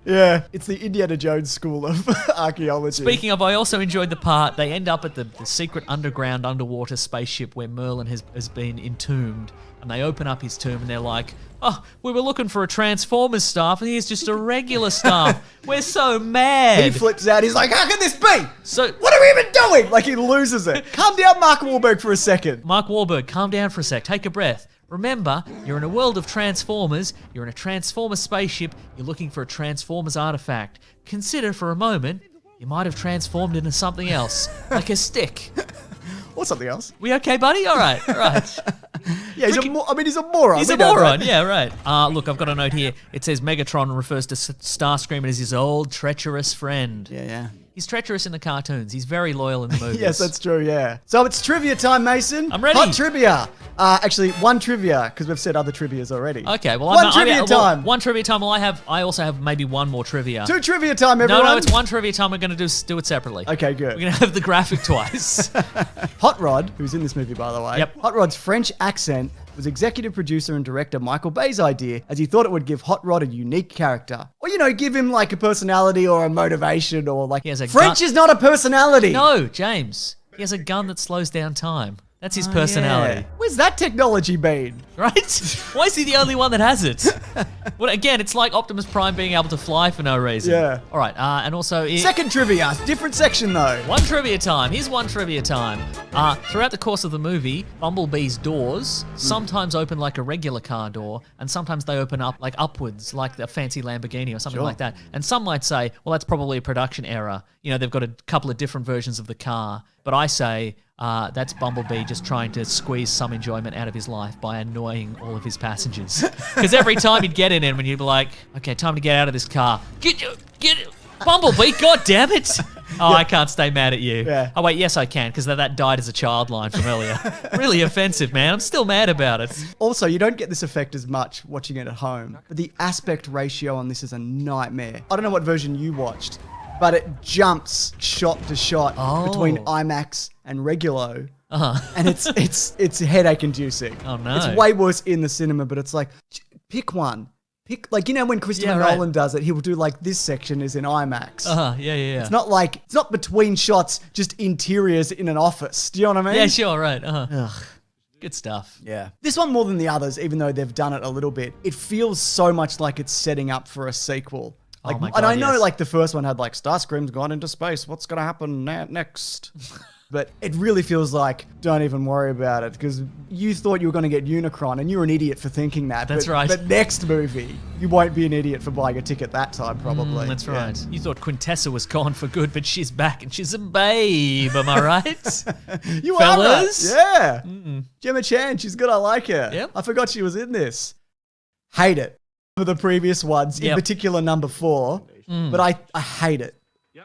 Yeah, it's the Indiana Jones school of archaeology. Speaking of, I also enjoyed the part, they end up at the secret underground underwater spaceship where Merlin has been entombed. And they open up his tomb and they're like, oh, we were looking for a Transformers staff and here's just a regular staff. We're so mad. He flips out. He's like, how can this be? So what are we even doing? Like he loses it. Calm down, Mark Wahlberg, for a second. Mark Wahlberg, calm down for a sec. Take a breath. Remember, you're in a world of Transformers, you're in a Transformers spaceship, you're looking for a Transformers artifact. Consider for a moment, you might have transformed into something else, like a stick. Or something else. We okay, buddy? All right. Yeah, he's a moron. He's a moron, yeah, right. Look, I've got a note here. It says Megatron refers to Starscream as his old treacherous friend. Yeah. He's treacherous in the cartoons. He's very loyal in the movies. Yes, that's true, yeah. So it's trivia time, Mason. I'm ready. Hot trivia. Actually, one trivia, because we've said other trivias already. Okay, well, one trivia time. One trivia time. Well, I also have maybe one more trivia. Two trivia time, everyone. No, it's one trivia time. We're going to do it separately. Okay, good. We're going to have the graphic twice. Hot Rod, who's in this movie, by the way. Yep. Hot Rod's French accent was executive producer and director Michael Bay's idea, as he thought it would give Hot Rod a unique character. Or, you know, give him like a personality or a motivation or like... French is not a personality! No, James. He has a gun that slows down time. That's his personality. Yeah. Where's that technology been? Right? Why is he the only one that has it? Well, again, it's like Optimus Prime being able to fly for no reason. Yeah. All right, and also... Second trivia. Different section, though. One trivia time. Here's one trivia time. Throughout the course of the movie, Bumblebee's doors sometimes open like a regular car door, and sometimes they open up like upwards, like a fancy Lamborghini or something like that. And some might say, well, that's probably a production error. You know, they've got a couple of different versions of the car. But I say that's Bumblebee just trying to squeeze some enjoyment out of his life by annoying all of his passengers. Because every time he'd get in him and you'd be like, okay, time to get out of this car. Get it. Bumblebee, god damn it. Oh, I can't stay mad at you. Yeah. Oh, wait, yes, I can, because that died as a child line from earlier. Really offensive, man. I'm still mad about it. Also, you don't get this effect as much watching it at home, but the aspect ratio on this is a nightmare. I don't know what version you watched, but it jumps shot to shot between IMAX and Regulo. And it's headache inducing. Oh, no. It's way worse in the cinema, but it's like, pick one. Like, you know, when Christopher Nolan does it, he will do like, this section is in IMAX. Yeah. It's not between shots, just interiors in an office. Do you know what I mean? Yeah, sure, right. Good stuff. Yeah. This one more than the others, even though they've done it a little bit, it feels so much like it's setting up for a sequel. Like, oh my God, and I know yes. like the first one had like Starscream's gone into space. What's going to happen next? But it really feels like, don't even worry about it, because you thought you were going to get Unicron, and you're an idiot for thinking that. That's right. But next movie, you won't be an idiot for buying a ticket that time, probably. That's right. You thought Quintessa was gone for good, but she's back, and she's a babe, am I right? You Fellas? are right. Yeah. Gemma Chan, she's good, I like her. Yep. I forgot she was in this. Hate it. For the previous ones, in particular number 4. But I hate it.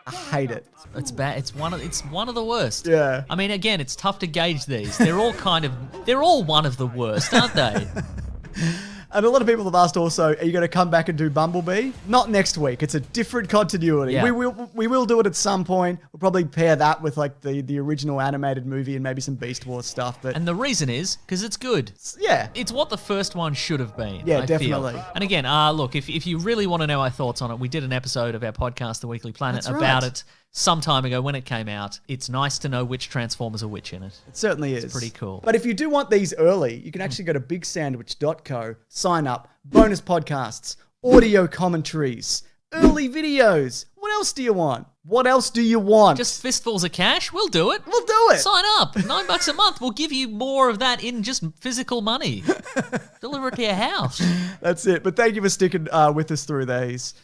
I hate it. It's bad. It's one of the worst. Yeah. I mean, again, it's tough to gauge these. They're all one of the worst, aren't they? And a lot of people have asked also, are you going to come back and do Bumblebee? Not next week. It's a different continuity. Yeah. We will do it at some point. We'll probably pair that with like the original animated movie and maybe some Beast Wars stuff. But And the reason is because it's good. Yeah. It's what the first one should have been. Yeah, I feel. definitely. And again, look, if you really want to know our thoughts on it, we did an episode of our podcast, The Weekly Planet, That's about right. it some time ago when it came out. It's nice to know which Transformers are which in it. It certainly is. It's pretty cool. But if you do want these early, you can actually go to bigsandwich.co, sign up, bonus podcasts, audio commentaries, early videos. What else do you want? What else do you want? Just fistfuls of cash? We'll do it. We'll do it. Sign up. $9 a month. We'll give you more of that in just physical money. Deliver it to your house. That's it. But thank you for sticking with us through these.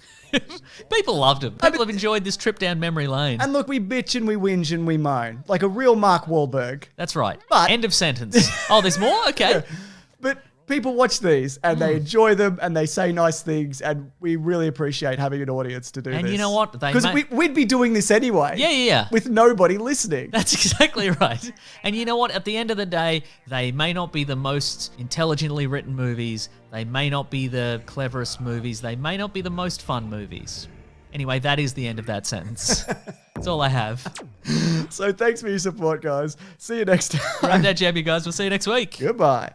People loved them. People have enjoyed this trip down memory lane. And look, we bitch and we whinge and we moan. Like a real Mark Wahlberg. That's right. But end of sentence. Oh, there's more? Okay. Yeah. But people watch these and they enjoy them and they say nice things, and we really appreciate having an audience to do this. And you know what? Because we'd be doing this anyway. Yeah. With nobody listening. That's exactly right. And you know what? At the end of the day, they may not be the most intelligently written movies. They may not be the cleverest movies. They may not be the most fun movies. Anyway, that is the end of that sentence. That's all I have. So thanks for your support, guys. See you next time. Grab that jab, you guys. We'll see you next week. Goodbye.